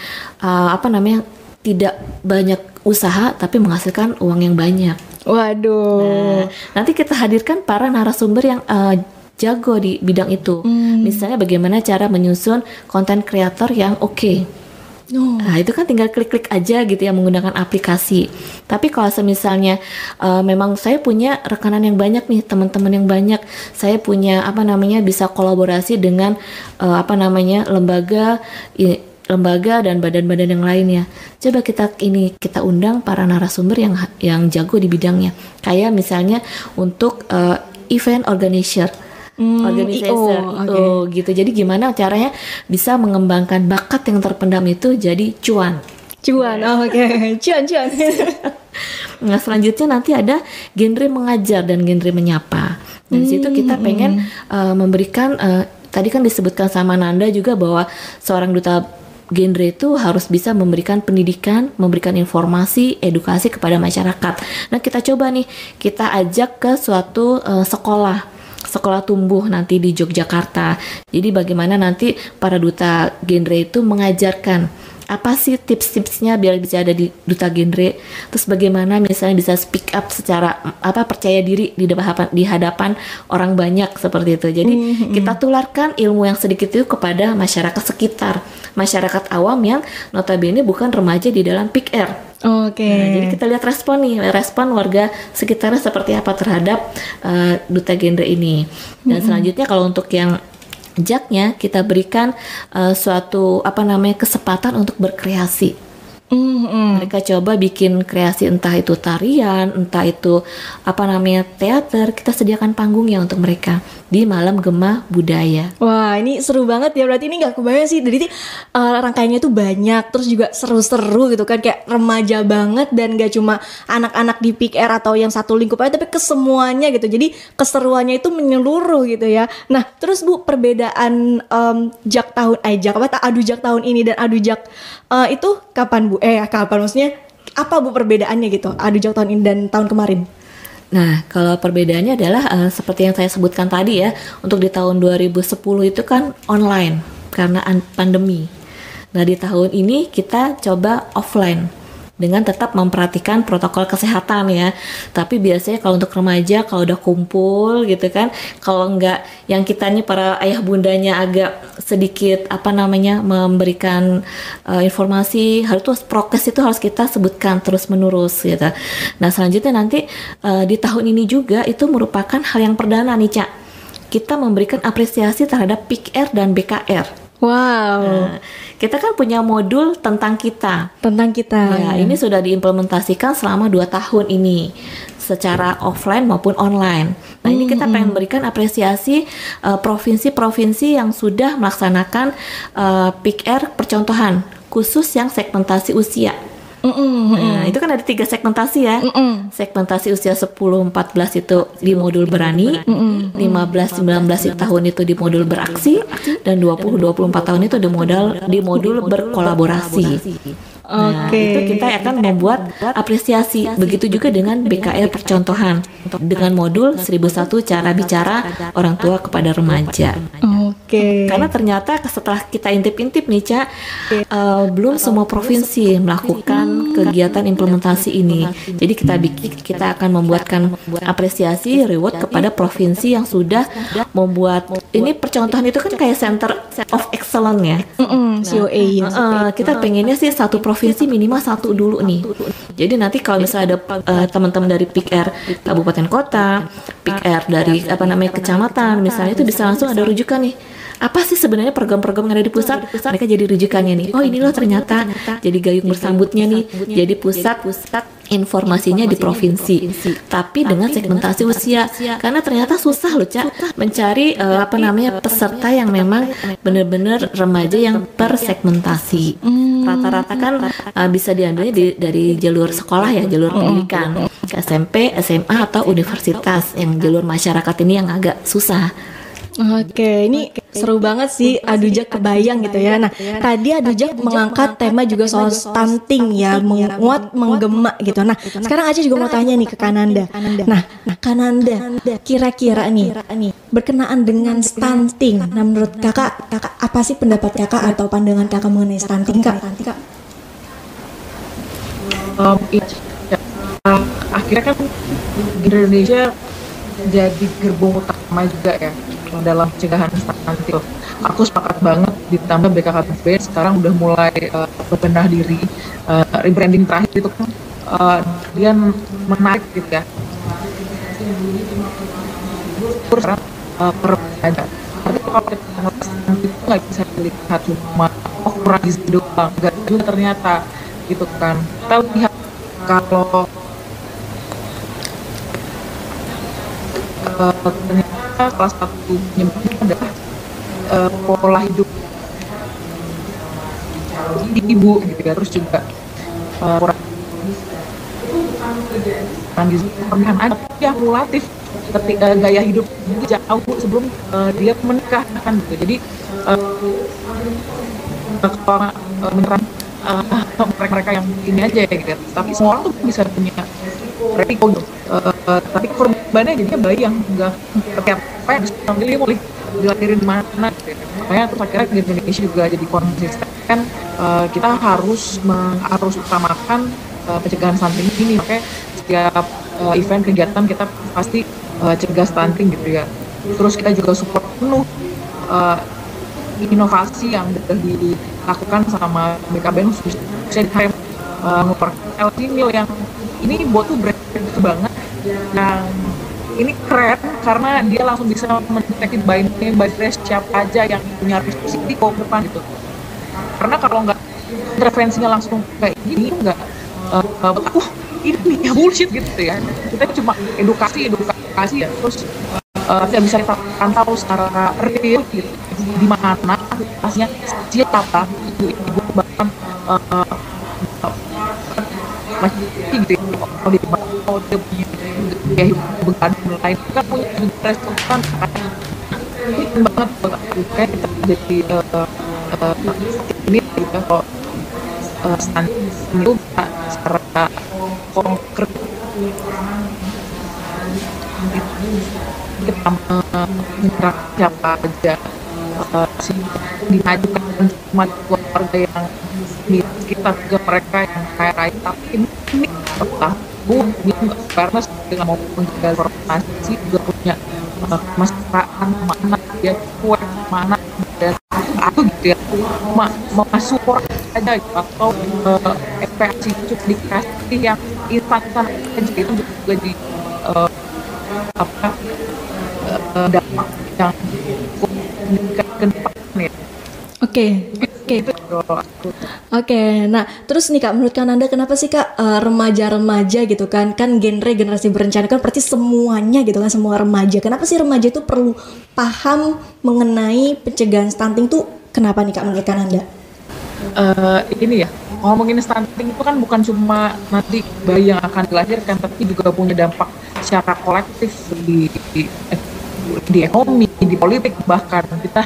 tidak banyak usaha tapi menghasilkan uang yang banyak. Waduh. Nah, nanti kita hadirkan para narasumber yang jago di bidang itu. Misalnya bagaimana cara menyusun konten kreator yang oke. Nah, itu kan tinggal klik-klik aja gitu ya menggunakan aplikasi. Tapi kalau misalnya memang saya punya rekanan yang banyak nih, teman-teman yang banyak, saya punya bisa kolaborasi dengan lembaga dan badan-badan yang lainnya. Coba kita undang para narasumber yang jago di bidangnya. Kayak misalnya untuk event organizer. Gitu. Jadi gimana caranya bisa mengembangkan bakat yang terpendam itu jadi cuan. Cuan. Cuan. Nah, selanjutnya nanti ada genre mengajar dan genre menyapa. Dari situ kita pengen memberikan tadi kan disebutkan sama Nanda juga bahwa seorang duta genre itu harus bisa memberikan pendidikan, memberikan informasi, edukasi kepada masyarakat. Nah, kita coba nih, kita ajak ke suatu sekolah tumbuh nanti di Yogyakarta. Jadi bagaimana nanti para duta genre itu mengajarkan apa sih tips-tipsnya biar bisa ada di duta genre. Terus bagaimana misalnya bisa speak up secara percaya diri di hadapan orang banyak seperti itu. Jadi kita tularkan ilmu yang sedikit itu kepada masyarakat sekitar, masyarakat awam yang notabene bukan remaja di dalam Peak Air. Nah, jadi kita lihat respon warga sekitarnya seperti apa terhadap duta genre ini. Dan selanjutnya kalau untuk yang jaknya kita berikan suatu kesempatan untuk berkreasi. Mereka coba bikin kreasi, entah itu tarian, entah itu teater. Kita sediakan panggungnya untuk mereka di Malam Gema Budaya. Wah, ini seru banget ya. Berarti ini nggak kebayang sih. Jadi rangkaiannya tuh banyak, terus juga seru-seru gitu kan, kayak remaja banget dan gak cuma anak-anak di Peak Air atau yang satu lingkup aja, tapi kesemuanya gitu. Jadi keseruannya itu menyeluruh gitu ya. Nah, terus Bu, perbedaan adu jak tahun ini dan adu jak itu kapan Bu? Kapan maksudnya? Apa Bu perbedaannya gitu? Adu jak tahun ini dan tahun kemarin? Nah, kalau perbedaannya adalah seperti yang saya sebutkan tadi ya, untuk di tahun 2010 itu kan online karena pandemi. Nah, di tahun ini kita coba offline dengan tetap memperhatikan protokol kesehatan ya. Tapi biasanya kalau untuk remaja kalau udah kumpul gitu kan, kalau enggak yang kitanya para ayah bundanya agak sedikit memberikan informasi, harus prokes itu harus kita sebutkan terus menerus gitu. Nah, selanjutnya nanti di tahun ini juga itu merupakan hal yang perdana nih Cak. Kita memberikan apresiasi terhadap Peak Air dan BKR. Wow. Nah, kita kan punya modul tentang kita. Ya, ini sudah diimplementasikan selama 2 tahun ini secara offline maupun online. Nah, ini kita pengen berikan apresiasi provinsi-provinsi yang sudah melaksanakan Peak Air percontohan khusus yang segmentasi usia. Nah, itu kan ada 3 segmentasi ya. Segmentasi usia 10-14 itu di modul berani, 15-19 tahun itu di modul beraksi, dan 20-24 tahun itu di modul berkolaborasi. Nah, itu kita akan membuat apresiasi. Begitu juga dengan BKR percontohan dengan modul 1001 cara bicara orang tua kepada remaja. Karena ternyata setelah kita intip-intip nih Ca, belum semua provinsi melakukan kegiatan implementasi ini. Jadi kita akan membuatkan apresiasi reward kepada provinsi yang sudah membuat ini percontohan itu kan kayak Center of Excellence ya. COA. Kita pengennya sih satu provinsi minimal 1 dulu nih. Jadi nanti kalau misalnya ada teman-teman dari Peak Air kabupaten kota, Peak Air dari kecamatan misalnya, itu bisa langsung ada rujukan nih. Apa sih sebenarnya program-program yang ada di pusat? Mereka jadi rujukannya nih. Oh, ini loh ternyata jadi gayung bersambutnya nih. Jadi pusat informasinya di provinsi. Tapi dengan segmentasi usia. Karena ternyata susah loh Cak mencari peserta yang memang benar-benar remaja yang tersegmentasi. Rata-rata kan bisa diambilnya dari jalur sekolah ya, jalur pendidikan, SMP, SMA atau universitas. Yang jalur masyarakat ini yang agak susah. Oke, ini seru banget sih. Adujak kebayang gitu ya. Nah, tadi Adujak mengangkat tema juga soal stunting ya, menguat, menggema gitu. Nah, sekarang Aca juga mau tanya nih ke Kananda. Nah, Kananda, kira-kira nih berkenaan dengan stunting. Nah, menurut kakak apa sih pendapat kakak atau pandangan kakak mengenai stunting, Kak? Akhirnya kan Indonesia jadi gerbong utama juga ya dalam pencegahan stunting. Aku sepakat banget, ditambah BKKBN sekarang udah mulai berbenah diri. Rebranding terakhir itu kan dia menarik gitu ya. Sekarang ada. Artinya kalau kita ngeliat stunting itu nggak bisa dilihat cuma kurang gizi doang, nggak juga ternyata gitu kan. Kita lihat kalau ternyata salah satu penyebabnya adalah pola hidup ibu gitu ya, terus juga kurang gizi pernikahan ada yang kumulatif ketika gaya hidup jauh sebelum dia menikah kan gitu. Jadi kalau beneran mereka yang ini aja ya gitu, tapi semua orang tuh bisa punya resiko gitu. Tapi korbannya jadinya bayi yang enggak apa yang bisa milih dilahirin mana gitu. Makanya terus akhirnya di Indonesia juga jadi konsisten kan, kita harus utamakan pencegahan stunting ini. Makanya setiap event kegiatan kita pasti cegah stunting gitu ya. Terus kita juga support penuh inovasi yang sudah dilakukan sama BKBN khususnya di HM LG Meal yang ini buat tuh breakthrough banget, yang ini keren karena dia langsung bisa mendeteksi by name, by dress siapa aja yang punya risiko ke depan gitu. Karena kalau nggak intervensinya langsung kayak gini nggak ini ya bullshit gitu ya. Kita cuma edukasi ya, terus tidak bisa kita pantau secara real gitu, di mana pastinya siapa ibu bahkan masih gitu. Kalau dia punya gaya hidup begadang lain kan punya restoran ini banget buat aku. Kayak kita jadi ini gitu kalau stunting itu secara konkret kita menyerang siapa aja dimajukan cuma keluarga yang kita juga mereka yang kaya raya, tapi ini tahu dia nggak fairness dengan mau menjaga informasi juga punya kemesraan mana dia kuat mana dan aku gitu ya mau masuk orang aja gitu, atau ekspektasi cukup dikasih yang instan aja itu juga di dampak yang ke depan ya. Oke. Nah, terus nih Kak, menurut Kananda kenapa sih Kak remaja-remaja gitu kan generasi berencana kan berarti semuanya gitu kan, semua remaja. Kenapa sih remaja itu perlu paham mengenai pencegahan stunting tuh kenapa nih Kak menurut Kananda? Ini ya, ngomongin stunting itu kan bukan cuma nanti bayi yang akan dilahirkan, tapi juga punya dampak secara kolektif di ekonomi, di politik. Bahkan kita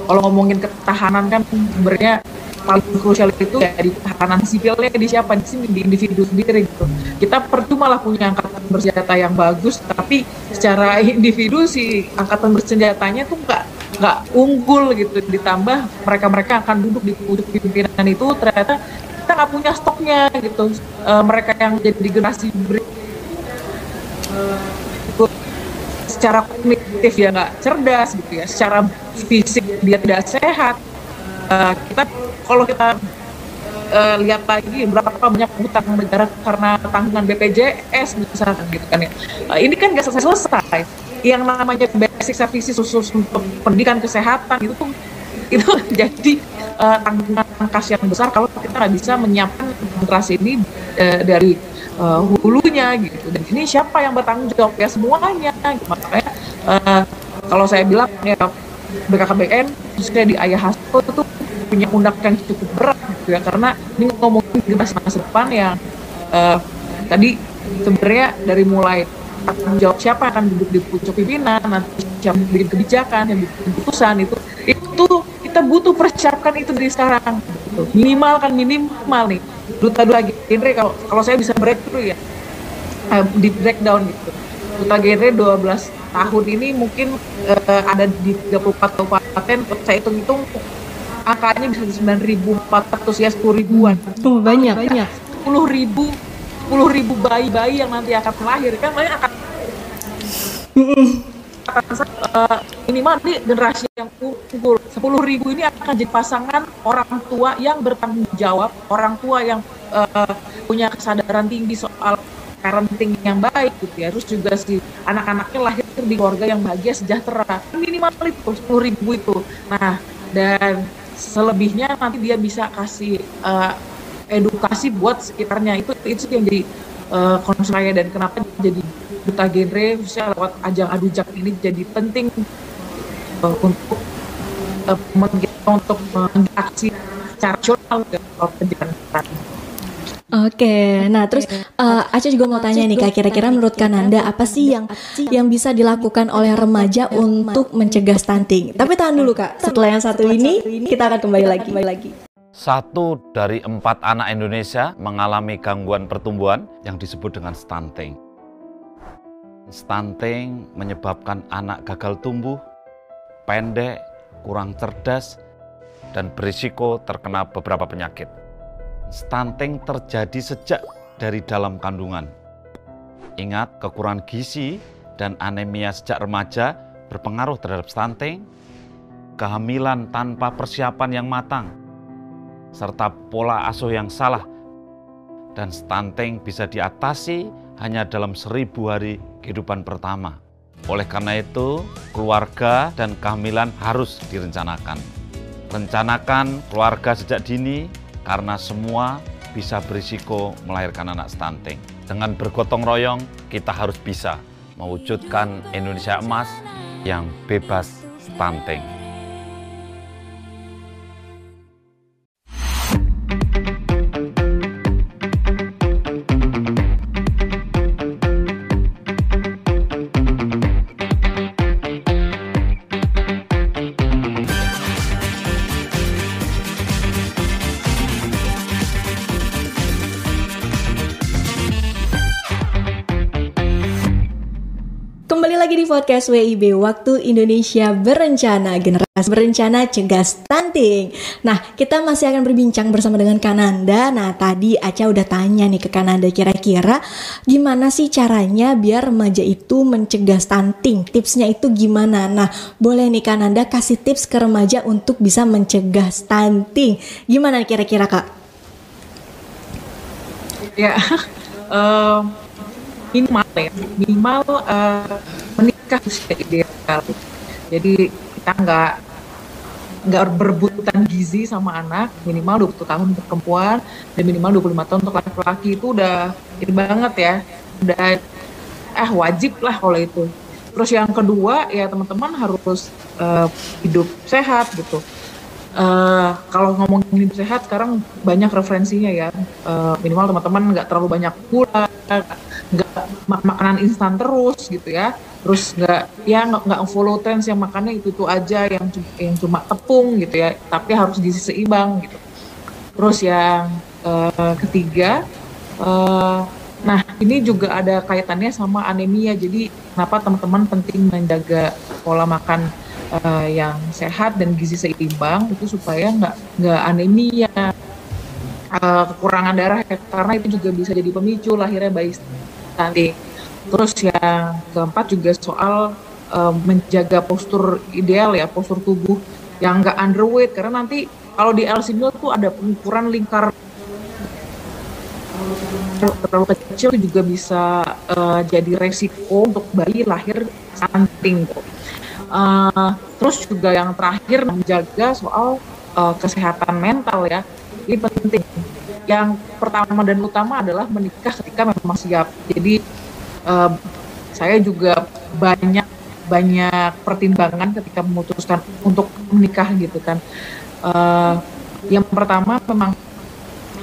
kalau ngomongin ketahanan kan sebenarnya paling krusial itu ya di ketahanan sipilnya di siapa, di sini di individu sendiri gitu. Kita percuma lah punya angkatan bersenjata yang bagus, tapi secara individu si angkatan bersenjatanya tuh nggak unggul gitu. Ditambah mereka akan duduk di pojok pimpinan itu ternyata kita nggak punya stoknya gitu. Mereka yang jadi generasi secara kognitif ya nggak cerdas gitu ya, secara fisik dia tidak sehat. Kalau kita lihat lagi berapa banyak utang negara karena tanggungan BPJS misalkan gitu kan ya, ini kan nggak selesai. Yang namanya basic services khusus untuk pendidikan kesehatan itu jadi tanggungan kas yang besar kalau kita nggak bisa menyiapkan generasi ini dari hulunya gitu. Dan ini siapa yang bertanggung jawab ya semuanya gitu. Makanya kalau saya bilang ya BKKBN khususnya di Ayah Hasto itu punya pundak yang cukup berat gitu ya, karena ini ngomongin generasi masa depan yang tadi sebenarnya dari mulai tanggung jawab siapa yang akan duduk di pucuk pimpinan, nanti siapa yang bikin kebijakan, yang bikin keputusan itu kita butuh persiapkan itu dari sekarang. Gitu. Minimal nih. Duta genre kalau saya bisa breakthrough ya, di breakdown gitu. Duta genre 12 tahun ini mungkin ada di 34 kabupaten, saya hitung-hitung angkanya bisa 9.400 ya, 10.000-an. Oh, banyak. 10.000 bayi-bayi yang nanti akan lahir kan, banyak akan minimal nih generasi yang unggul. 10.000 ini akan jadi pasangan orang tua yang bertanggung jawab, orang tua yang punya kesadaran tinggi soal parenting yang baik gitu ya. Terus juga si anak-anaknya lahir di keluarga yang bahagia, sejahtera. Minimal itu 10.000 itu. Nah, dan selebihnya nanti dia bisa kasih edukasi buat sekitarnya. Itu yang jadi concern saya, dan kenapa jadi duta genre khususnya lewat ajang adu jak ini jadi penting untuk mengaksi secara nasional ke pendidikan. Oke, nah terus Aca juga mau tanya nih Kak, kira-kira menurut Kananda apa sih yang bisa dilakukan oleh remaja untuk mencegah stunting? Tapi tahan dulu Kak, setelah yang satu ini kita akan kembali lagi. 1 dari 4 anak Indonesia mengalami gangguan pertumbuhan yang disebut dengan stunting. Stunting menyebabkan anak gagal tumbuh, pendek, kurang cerdas, dan berisiko terkena beberapa penyakit. Stunting terjadi sejak dari dalam kandungan. Ingat, kekurangan gizi dan anemia sejak remaja berpengaruh terhadap stunting, kehamilan tanpa persiapan yang matang, serta pola asuh yang salah. Dan stunting bisa diatasi hanya dalam 1000 hari kehidupan pertama. Oleh karena itu, keluarga dan kehamilan harus direncanakan. Rencanakan keluarga sejak dini, karena semua bisa berisiko melahirkan anak stunting. Dengan bergotong royong, kita harus bisa mewujudkan Indonesia emas yang bebas stunting. Kembali lagi di podcast WIB, Waktu Indonesia Berencana, Generasi Berencana Cegah Stunting. Nah, kita masih akan berbincang bersama dengan Kananda. Nah, tadi Aca udah tanya nih ke Kananda, kira-kira gimana sih caranya biar remaja itu mencegah stunting? Tipsnya itu gimana? Nah, boleh nih Kananda kasih tips ke remaja untuk bisa mencegah stunting. Gimana kira-kira Kak? Ya, minimal menikah usia ideal. Jadi kita nggak berebutan gizi sama anak, minimal 20 tahun untuk perempuan dan minimal 25 tahun untuk laki-laki. Itu udah ini banget ya, udah wajib lah kalau itu. Terus yang kedua ya teman-teman harus hidup sehat gitu. Kalau ngomongin hidup sehat sekarang banyak referensinya ya, minimal teman-teman nggak terlalu banyak gula, nggak makanan instan terus gitu ya, terus nggak follow trends yang makannya itu aja yang cuma tepung gitu ya, tapi harus gizi seimbang gitu. Terus yang ketiga, nah ini juga ada kaitannya sama anemia, jadi kenapa teman-teman penting menjaga pola makan yang sehat dan gizi seimbang itu supaya nggak anemia, kekurangan darah ya, karena itu juga bisa jadi pemicu lahirnya bayi stunting. Terus yang keempat juga soal menjaga postur ideal ya, postur tubuh yang nggak underweight, karena nanti kalau di LC Meal tuh ada pengukuran lingkar terlalu kecil juga bisa jadi resiko untuk bayi lahir stunting. Terus juga yang terakhir menjaga soal kesehatan mental ya, ini penting. Yang pertama dan utama adalah menikah ketika memang siap. Jadi saya juga banyak pertimbangan ketika memutuskan untuk menikah gitu kan. Yang pertama memang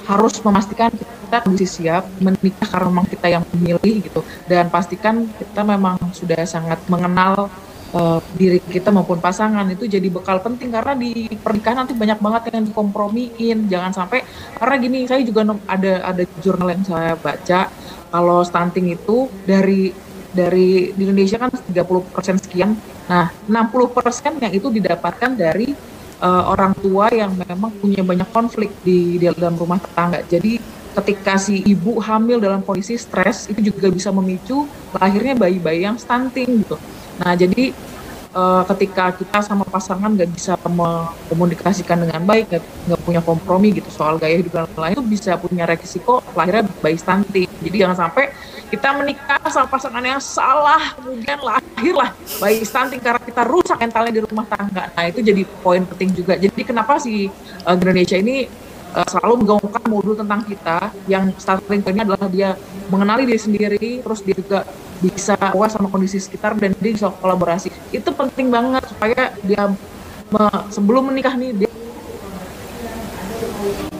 harus memastikan kita kondisi siap menikah karena memang kita yang memilih gitu, dan pastikan kita memang sudah sangat mengenal diri kita maupun pasangan itu jadi bekal penting, karena di pernikahan nanti banyak banget yang dikompromiin. Jangan sampai, karena gini, saya juga ada jurnal yang saya baca kalau stunting itu dari di Indonesia kan 30% sekian. Nah, 60% yang itu didapatkan dari orang tua yang memang punya banyak konflik di dalam rumah tangga. Jadi ketika si ibu hamil dalam kondisi stres, itu juga bisa memicu lahirnya bayi-bayi yang stunting gitu. Nah, jadi ketika kita sama pasangan nggak bisa mengkomunikasikan dengan baik, nggak punya kompromi gitu soal gaya hidup dan lain, itu bisa punya resiko lahirnya bayi stunting. Jadi jangan sampai kita menikah sama pasangan yang salah, kemudian lahirlah bayi stunting karena kita rusak mentalnya di rumah tangga. Nah, itu jadi poin penting juga. Jadi kenapa si Indonesia ini selalu menggaungkan modul tentang kita, yang starting point-nya adalah dia mengenali diri sendiri, terus dia juga bisa puas sama kondisi sekitar, dan dia bisa kolaborasi. Itu penting banget supaya dia sebelum menikah nih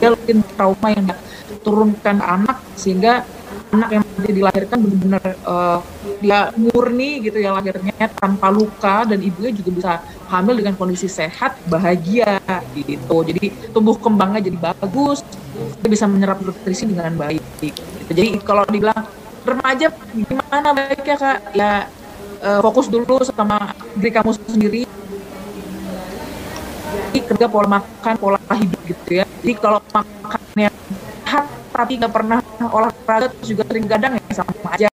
dia mungkin trauma yang turunkan anak, sehingga anak yang dia dilahirkan benar-benar dia murni gitu ya lahirnya, tanpa luka, dan ibunya juga bisa hamil dengan kondisi sehat, bahagia gitu. Jadi tumbuh kembangnya jadi bagus, dia bisa menyerap nutrisi dengan baik gitu. Jadi kalau dibilang remaja gimana baiknya Kak, ya fokus dulu sama diri kamu sendiri, kerja pola makan, pola hidup gitu ya. Jadi kalau makannya sehat tapi nggak pernah olahraga, terus juga sering gadang, ya sama aja.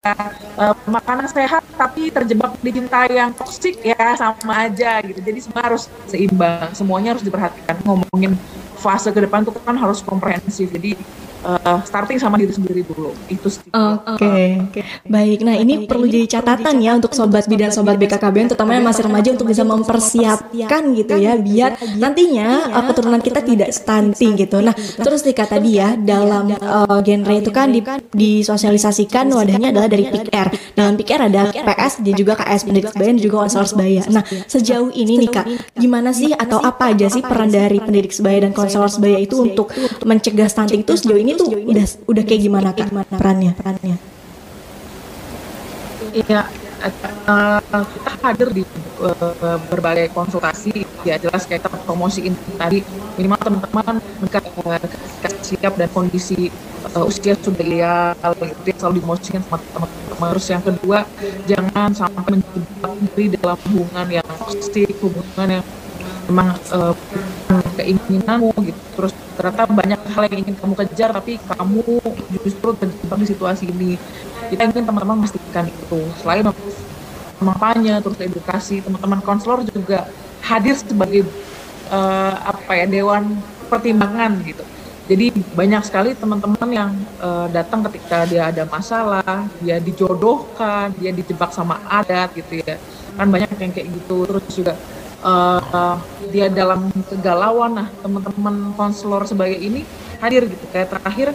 Makanan sehat tapi terjebak di cinta yang toksik, ya sama aja gitu. Jadi semua harus seimbang, semuanya harus diperhatikan. Ngomongin fase ke depan tuh kan harus komprehensif. Jadi starting sama diri sendiri dulu. Itu Oke. Baik. Nah, ini perlu jadi catatan ya untuk sobat Bi dan sobat BKKBN, terutama yang masih remaja, untuk bisa mempersiapkan gitu ya, biar nantinya keturunan kita tidak stunting gitu. Nah, terus Tika tadi ya, dalam genre itu kan disosialisasikan wadahnya adalah dari PIK-R. Dalam PIK-R ada PS dan juga KS pendidik sebaya dan juga konselor sebaya. Nah, sejauh ini nih Kak, gimana sih atau apa aja sih peran dari pendidik sebaya dan konselor sebaya itu untuk mencegah stunting itu sejauh ini tuh udah kayak gimana Kak perannya? Iya, kita hadir di berbagai konsultasi, ya jelas kita promosiin tadi, minimal teman-teman mereka siap dan kondisi usia sudah ideal, itu selalu dimosikan sama teman-teman. Terus yang kedua, jangan sampai menjebak diri dalam hubungan yang toksik, hubungan yang memang keinginanmu gitu. Terus ternyata banyak hal yang ingin kamu kejar, tapi kamu justru terjebak di situasi ini. Kita ingin teman-teman memastikan itu. Selain kampanye, terus edukasi, teman-teman konselor juga hadir sebagai dewan pertimbangan gitu. Jadi banyak sekali teman-teman yang datang ketika dia ada masalah, dia dijodohkan, dia dijebak sama adat gitu ya. Kan banyak yang kayak gitu. Terus juga dia dalam kegalauan. Nah, teman-teman konselor sebagai ini hadir gitu. Kayak terakhir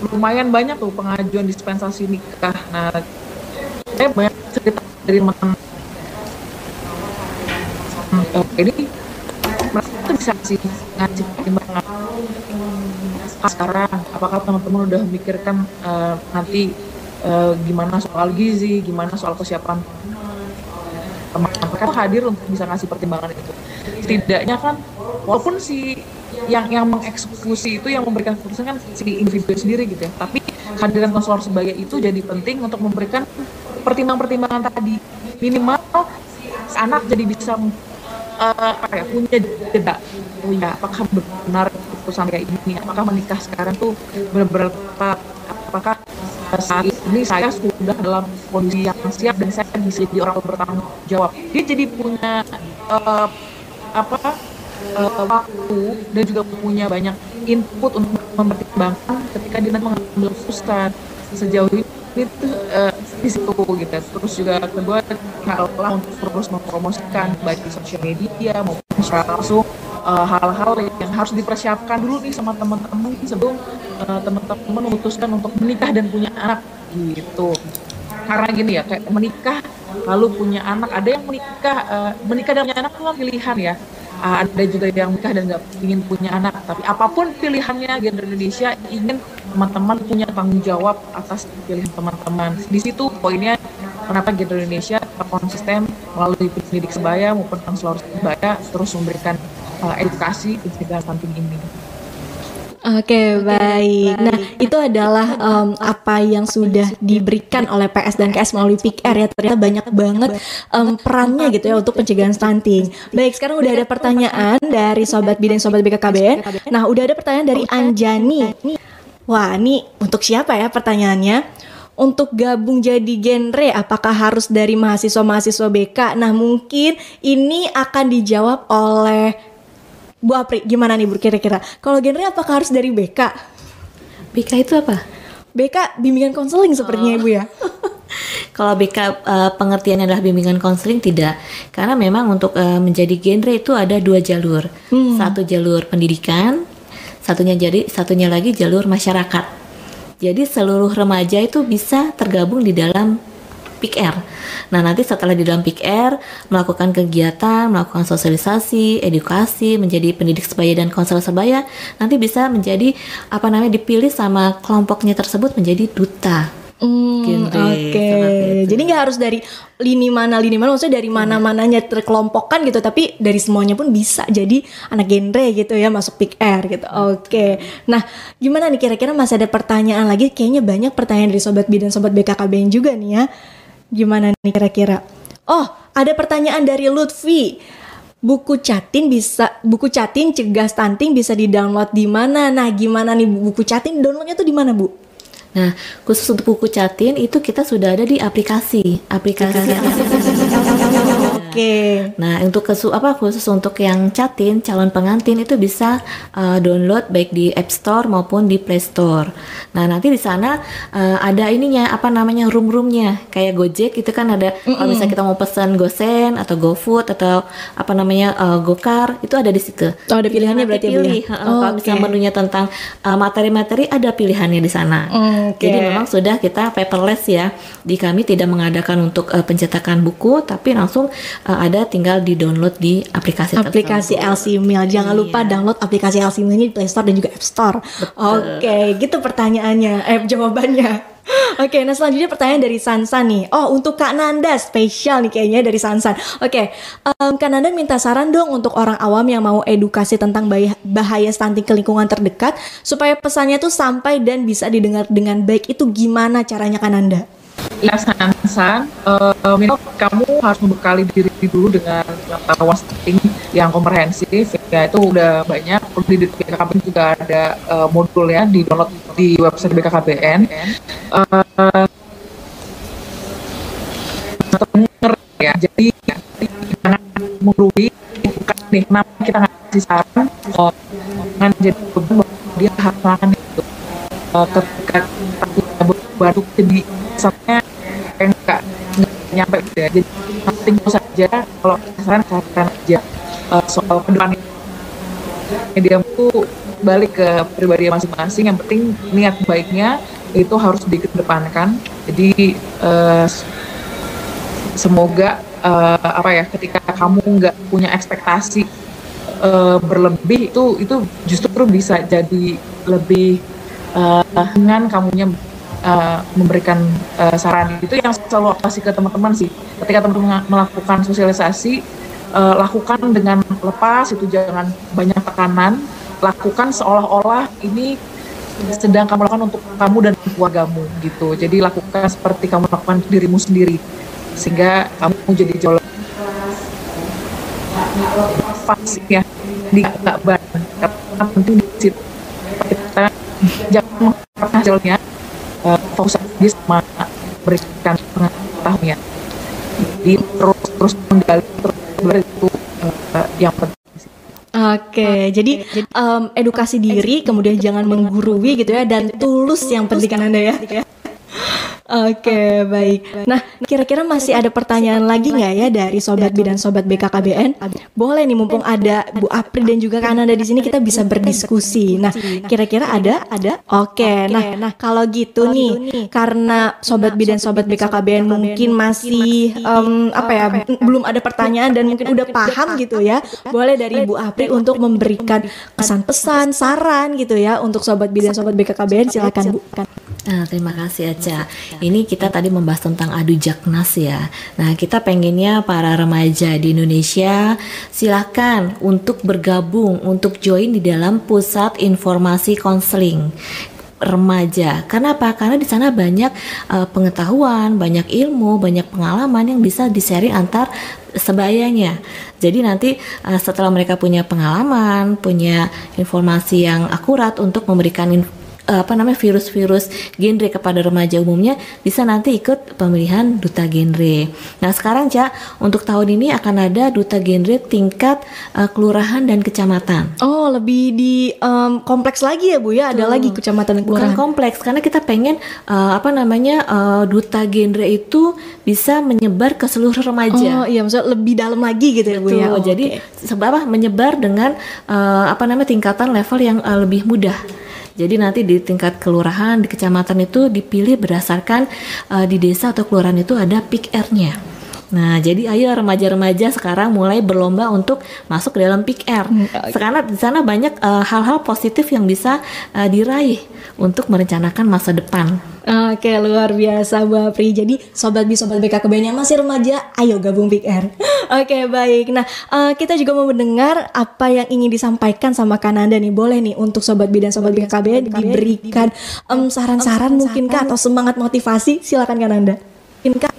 lumayan banyak tuh pengajuan dispensasi nikah. Nah, saya banyak cerita dari teman-teman ini, mereka tuh bisa sih ngasih pertimbangan sekarang. Apakah teman-teman udah memikirkan nanti gimana soal gizi, gimana soal kesiapan mereka hadir untuk bisa ngasih pertimbangan itu. Setidaknya kan, walaupun si yang mengeksekusi itu, yang memberikan keputusan kan si individu sendiri gitu ya, tapi kehadiran konselor sebagai itu jadi penting untuk memberikan pertimbangan-pertimbangan tadi. Minimal anak jadi bisa punya jeda, apakah benar keputusan kayak ini, apakah menikah sekarang tuh benar-benar tepat, apakah saat ini saya sudah dalam kondisi yang siap dan saya bisa jadi orang bertanggung jawab. Dia jadi punya waktu dan juga punya banyak input untuk mempertimbangkan ketika dia mengambil keputusan. Sejauh ini itu di situ gitu. Terus juga kedua, hal-hal untuk terus mempromosikan baik di sosial media maupun secara langsung, hal-hal yang harus dipersiapkan dulu nih sama teman-teman sebelum teman-teman memutuskan untuk menikah dan punya anak gitu. Karena gini ya, kayak menikah lalu punya anak, ada yang menikah dan punya anak itu kan pilihan ya. Ada juga yang menikah dan nggak ingin punya anak. Tapi apapun pilihannya, gender Indonesia ingin teman-teman punya tanggung jawab atas pilihan teman-teman. Di situ poinnya kenapa genre Indonesia konsisten melalui pendidik sebaya maupun konselor sebaya terus memberikan edukasi pencegahan stunting ini. Oke, baik. Nah, itu adalah apa yang sudah diberikan oleh PS dan KS melalui PIKR ya. Ternyata banyak banget perannya gitu ya untuk pencegahan stunting. Baik, sekarang udah ada pertanyaan dari Sobat Bidan, Sobat BKKBN. Nah, udah ada pertanyaan dari Anjani. Wah, ini untuk siapa ya pertanyaannya? Untuk gabung jadi genre, apakah harus dari mahasiswa-mahasiswa BK? Nah, mungkin ini akan dijawab oleh Bu Apri. Gimana nih Bu kira-kira? Kalau genre apakah harus dari BK? BK itu apa? BK bimbingan konseling sepertinya Ibu ya. Kalau BK pengertiannya adalah bimbingan konseling, tidak. Karena memang untuk menjadi genre itu ada 2 jalur. Satu jalur pendidikan, satunya lagi jalur masyarakat. Jadi seluruh remaja itu bisa tergabung di dalam PIKR. Nah, nanti setelah di dalam PIKR melakukan kegiatan, melakukan sosialisasi, edukasi, menjadi pendidik sebaya dan konselor sebaya, nanti bisa menjadi dipilih sama kelompoknya tersebut menjadi duta. Oke. Jadi nggak harus dari lini mana, maksudnya dari mana-mananya terkelompokkan gitu, tapi dari semuanya pun bisa jadi anak genre gitu ya, masuk PIKR gitu. Oke. Nah, gimana nih kira-kira masih ada pertanyaan lagi? Kayaknya banyak pertanyaan dari Sobat B dan Sobat BKKBN juga nih ya. Gimana nih kira-kira? Oh, ada pertanyaan dari Lutfi. Buku Catin Cegah Stunting bisa di-download di mana? Nah, gimana nih buku Catin downloadnya tuh di mana, Bu? Nah, khusus untuk buku Catin itu kita sudah ada di aplikasi. Oke. Nah, untuk khusus untuk yang Catin calon pengantin itu bisa download baik di App Store maupun di Play Store. Nah, nanti di sana ada room-roomnya kayak Gojek itu kan ada. Kalau misalnya kita mau pesan GoSend atau GoFood atau Gokar itu ada di situ. Oh, ada pilihannya berarti pilih. Kalau misalnya menunya tentang materi-materi ada pilihannya di sana. Jadi memang sudah kita paperless ya. Di kami tidak mengadakan untuk pencetakan buku, tapi langsung ada tinggal di-download di aplikasi LC Mail. Jangan lupa download aplikasi LC Mail di Play Store dan juga App Store. Oke, gitu pertanyaannya, jawabannya. Oke, nah selanjutnya pertanyaan dari Sansan nih. Oh, untuk Kak Nanda spesial nih kayaknya dari Sansan. Oke, Kak Nanda minta saran dong untuk orang awam yang mau edukasi tentang bahaya stunting ke lingkungan terdekat supaya pesannya tuh sampai dan bisa didengar dengan baik. Itu gimana caranya Kak Nanda? Ya, Sansan, kamu harus membekali diri dulu dengan pengetahuan stunting yang komprehensif. Ya, itu udah banyak. Di BKKBN juga ada modulnya di download di website BKKBN. Ya, jadi jangan menggurui, bukan nih kenapa kita ngasih saran jangan jadi beban dia harus makan itu ketika baru jadi misalnya nggak nyampe gitu ya. Jadi penting saja kalau saran aja soal kedepan dia itu balik ke pribadi masing-masing. Yang penting niat baiknya itu harus dikedepankan. Jadi semoga ketika kamu nggak punya ekspektasi berlebih itu justru bisa jadi lebih dengan kamunya memberikan saran. Itu yang selalu aku kasih ke teman-teman sih. Ketika teman-teman melakukan sosialisasi, lakukan dengan lepas, itu jangan banyak tekanan. Lakukan seolah-olah ini sedang kamu lakukan untuk kamu dan keluargamu gitu. Jadi lakukan seperti kamu lakukan dirimu sendiri, sehingga kamu jadi jauh pasti ya, nggak ban. Karena penting di situ kita jangan menghasilnya fokus di sama berikan pengetahuannya. Jadi terus menggali terus itu yang penting. Oke, jadi edukasi diri, kemudian jangan menggurui gitu ya, dan tulus yang penting kan Anda ya. Oke, baik. Nah, kira-kira masih ada pertanyaan lagi nggak ya dari Sobat B dan Sobat BKKBN? Boleh nih, mumpung ada Bu Apri dan juga Kak Nanda di sini, kita bisa berdiskusi. Nah, kira-kira ada? Oke, nah kalau gitu nih, karena Sobat B dan Sobat BKKBN mungkin masih belum ada pertanyaan dan mungkin udah paham gitu ya. Boleh dari Bu Apri untuk memberikan kesan-pesan, saran gitu ya untuk Sobat B dan Sobat BKKBN, silakan Bu. Terima kasih Aca. Ini kita tadi membahas tentang adu jaknas ya. Nah, kita pengennya para remaja di Indonesia silakan untuk bergabung, untuk join di dalam pusat informasi konseling remaja. Karena apa? Karena di sana banyak pengetahuan, banyak ilmu, banyak pengalaman yang bisa di-sharing antar sebayanya. Jadi nanti setelah mereka punya pengalaman, punya informasi yang akurat untuk memberikan virus-virus genre kepada remaja umumnya, bisa nanti ikut pemilihan duta genre. Nah sekarang Ca, untuk tahun ini akan ada duta genre tingkat kelurahan dan kecamatan. Oh, lebih di kompleks lagi ya Bu ya? Ada lagi kecamatan dan kelurahan. Bukan kompleks, karena kita pengen duta genre itu bisa menyebar ke seluruh remaja. Oh iya, maksudnya lebih dalam lagi gitu ya Bu ya. Jadi menyebar dengan tingkatan level yang lebih mudah. Jadi nanti di tingkat kelurahan, di kecamatan itu dipilih berdasarkan di desa atau kelurahan itu ada Pick R-nya. Nah, jadi ayo remaja-remaja sekarang mulai berlomba untuk masuk ke dalam Pick R. Sekarang di sana banyak hal-hal positif yang bisa diraih untuk merencanakan masa depan. Oke, luar biasa Bu Apri. Jadi sobat BKKBN yang masih remaja, ayo gabung Pick R. Oke, baik. Nah, kita juga mau mendengar apa yang ingin disampaikan sama Kananda nih. Boleh nih untuk sobat B dan sobat BKKBN diberikan saran-saran mungkin Kak atau semangat motivasi. Silakan Kananda. Mungkin Kak.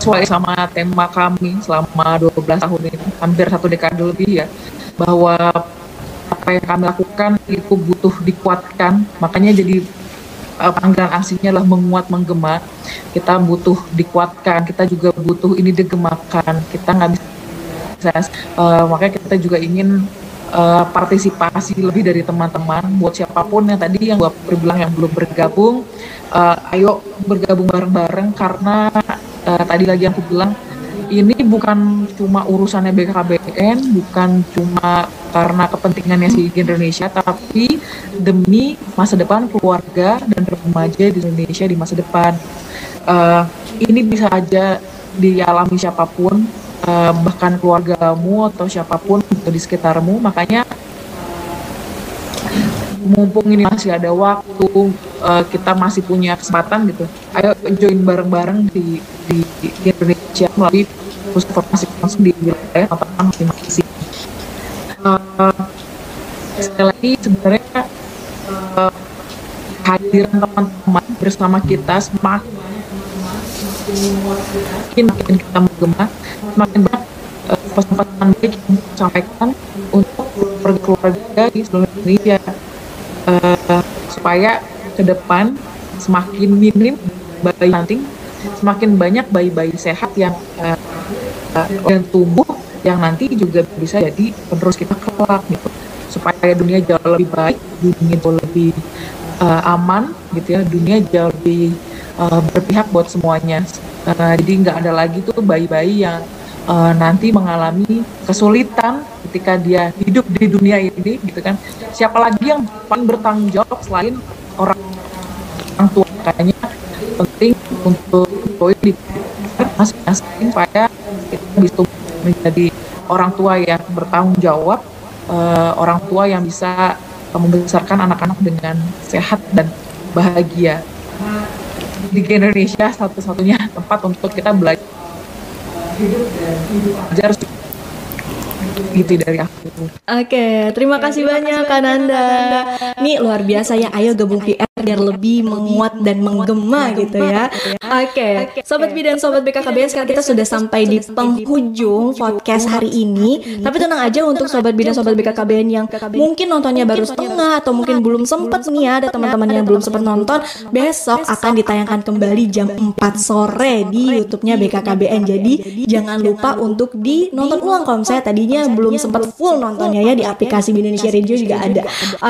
Sesuai sama tema kami selama 12 tahun ini, hampir 1 dekade lebih ya, bahwa apa yang kami lakukan itu butuh dikuatkan. Makanya jadi panggilan aslinya adalah menguat menggema. Kita butuh dikuatkan, kita juga butuh ini digemakan. Kita nggak bisa makanya kita juga ingin partisipasi lebih dari teman-teman. Buat siapapun yang tadi yang gue bilang yang belum bergabung, ayo bergabung bareng-bareng, karena tadi lagi yang aku bilang, ini bukan cuma urusannya BKKBN, bukan cuma karena kepentingannya si Indonesia, tapi demi masa depan keluarga dan remaja di Indonesia di masa depan. Ini bisa aja dialami siapapun, bahkan keluargamu atau siapapun di sekitarmu. Makanya mumpung ini masih ada waktu, kita masih punya kesempatan gitu, ayo join bareng-bareng di Indonesia melalui pusat informasi konseling di wilayah atau masing-masing. Sekali lagi sebenarnya kehadiran teman-teman bersama kita semakin kita menggema, semakin banyak pesan-pesan baik yang disampaikan untuk keluarga di seluruh Indonesia, supaya ke depan semakin minim bayi stunting, semakin banyak bayi-bayi sehat yang tumbuh, yang nanti juga bisa jadi penerus kita kelak gitu, supaya dunia jauh lebih baik, dunia jauh lebih aman gitu ya, dunia jauh lebih berpihak buat semuanya. Jadi nggak ada lagi tuh bayi-bayi yang nanti mengalami kesulitan ketika dia hidup di dunia ini gitu kan. Siapa lagi yang paling bertanggung jawab selain orang tua? Kayaknya penting untuk di masing-masing supaya kita bisa menjadi orang tua yang bertanggung jawab, orang tua yang bisa membesarkan anak-anak dengan sehat dan bahagia. Di Indonesia satu-satunya tempat untuk kita belajar gitu dari aku. Oke, terima kasih banyak Kananda. Nih luar biasa ya, ayo gabung PR biar lebih menguat dan menggema gitu ya. Oke, Sobat B dan Sobat BKKBN, sekarang kita sudah sampai di penghujung podcast hari ini. Tapi tenang aja untuk Sobat B dan Sobat BKKBN yang mungkin nontonnya baru setengah atau mungkin belum sempat nih ya, ada teman-teman yang belum sempat nonton, besok akan ditayangkan kembali jam 4 sore di YouTube-nya BKKBN. Jadi jangan lupa untuk dinonton ulang kalau misalnya tadinya belum sempat full nontonnya ya, di aplikasi Indonesia Radio juga ada.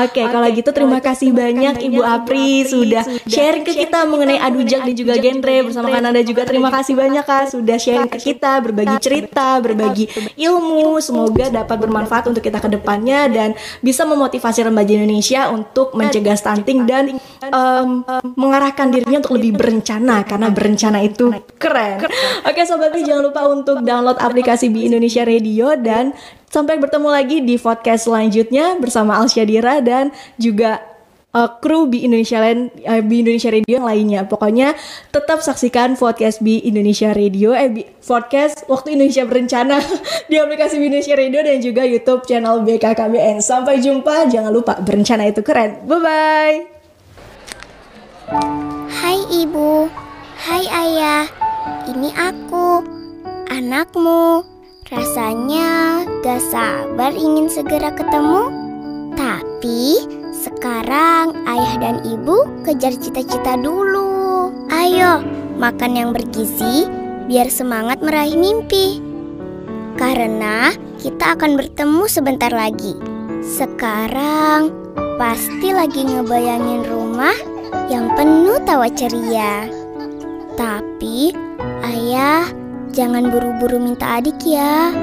Oke, kalau gitu terima kasih banyak Ibu Apri sudah sharing ke kita mengenai adu jak dan juga genre bersama Kananda juga. Terima kasih banyak Kak sudah sharing ke kita, berbagi cerita, berbagi ilmu. Semoga dapat bermanfaat untuk kita ke depannya dan bisa memotivasi remaja Indonesia untuk mencegah stunting dan mengarahkan dirinya untuk lebih berencana, karena berencana itu keren. Oke Sobat B, jangan lupa untuk download aplikasi B Indonesia Radio dan sampai bertemu lagi di podcast selanjutnya bersama Alsyadira dan juga kru Bi Indonesia Radio yang lainnya. Pokoknya tetap saksikan podcast Bi Indonesia Radio, podcast Waktu Indonesia Berencana di aplikasi Bi Indonesia Radio dan juga YouTube channel BKKBN. Sampai jumpa, jangan lupa berencana itu keren. Bye-bye. Hai Ibu, hai Ayah, ini aku, anakmu. Rasanya gak sabar ingin segera ketemu. Tapi sekarang Ayah dan Ibu kejar cita-cita dulu. Ayo, makan yang bergizi biar semangat meraih mimpi. Karena kita akan bertemu sebentar lagi. Sekarang pasti lagi ngebayangin rumah yang penuh tawa ceria. Tapi Ayah, jangan buru-buru minta adik ya.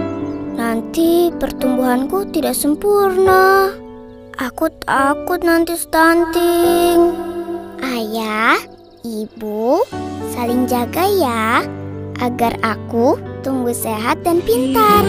Nanti pertumbuhanku tidak sempurna. Aku takut nanti stunting. Ayah, Ibu, saling jaga ya, agar aku tumbuh sehat dan pintar.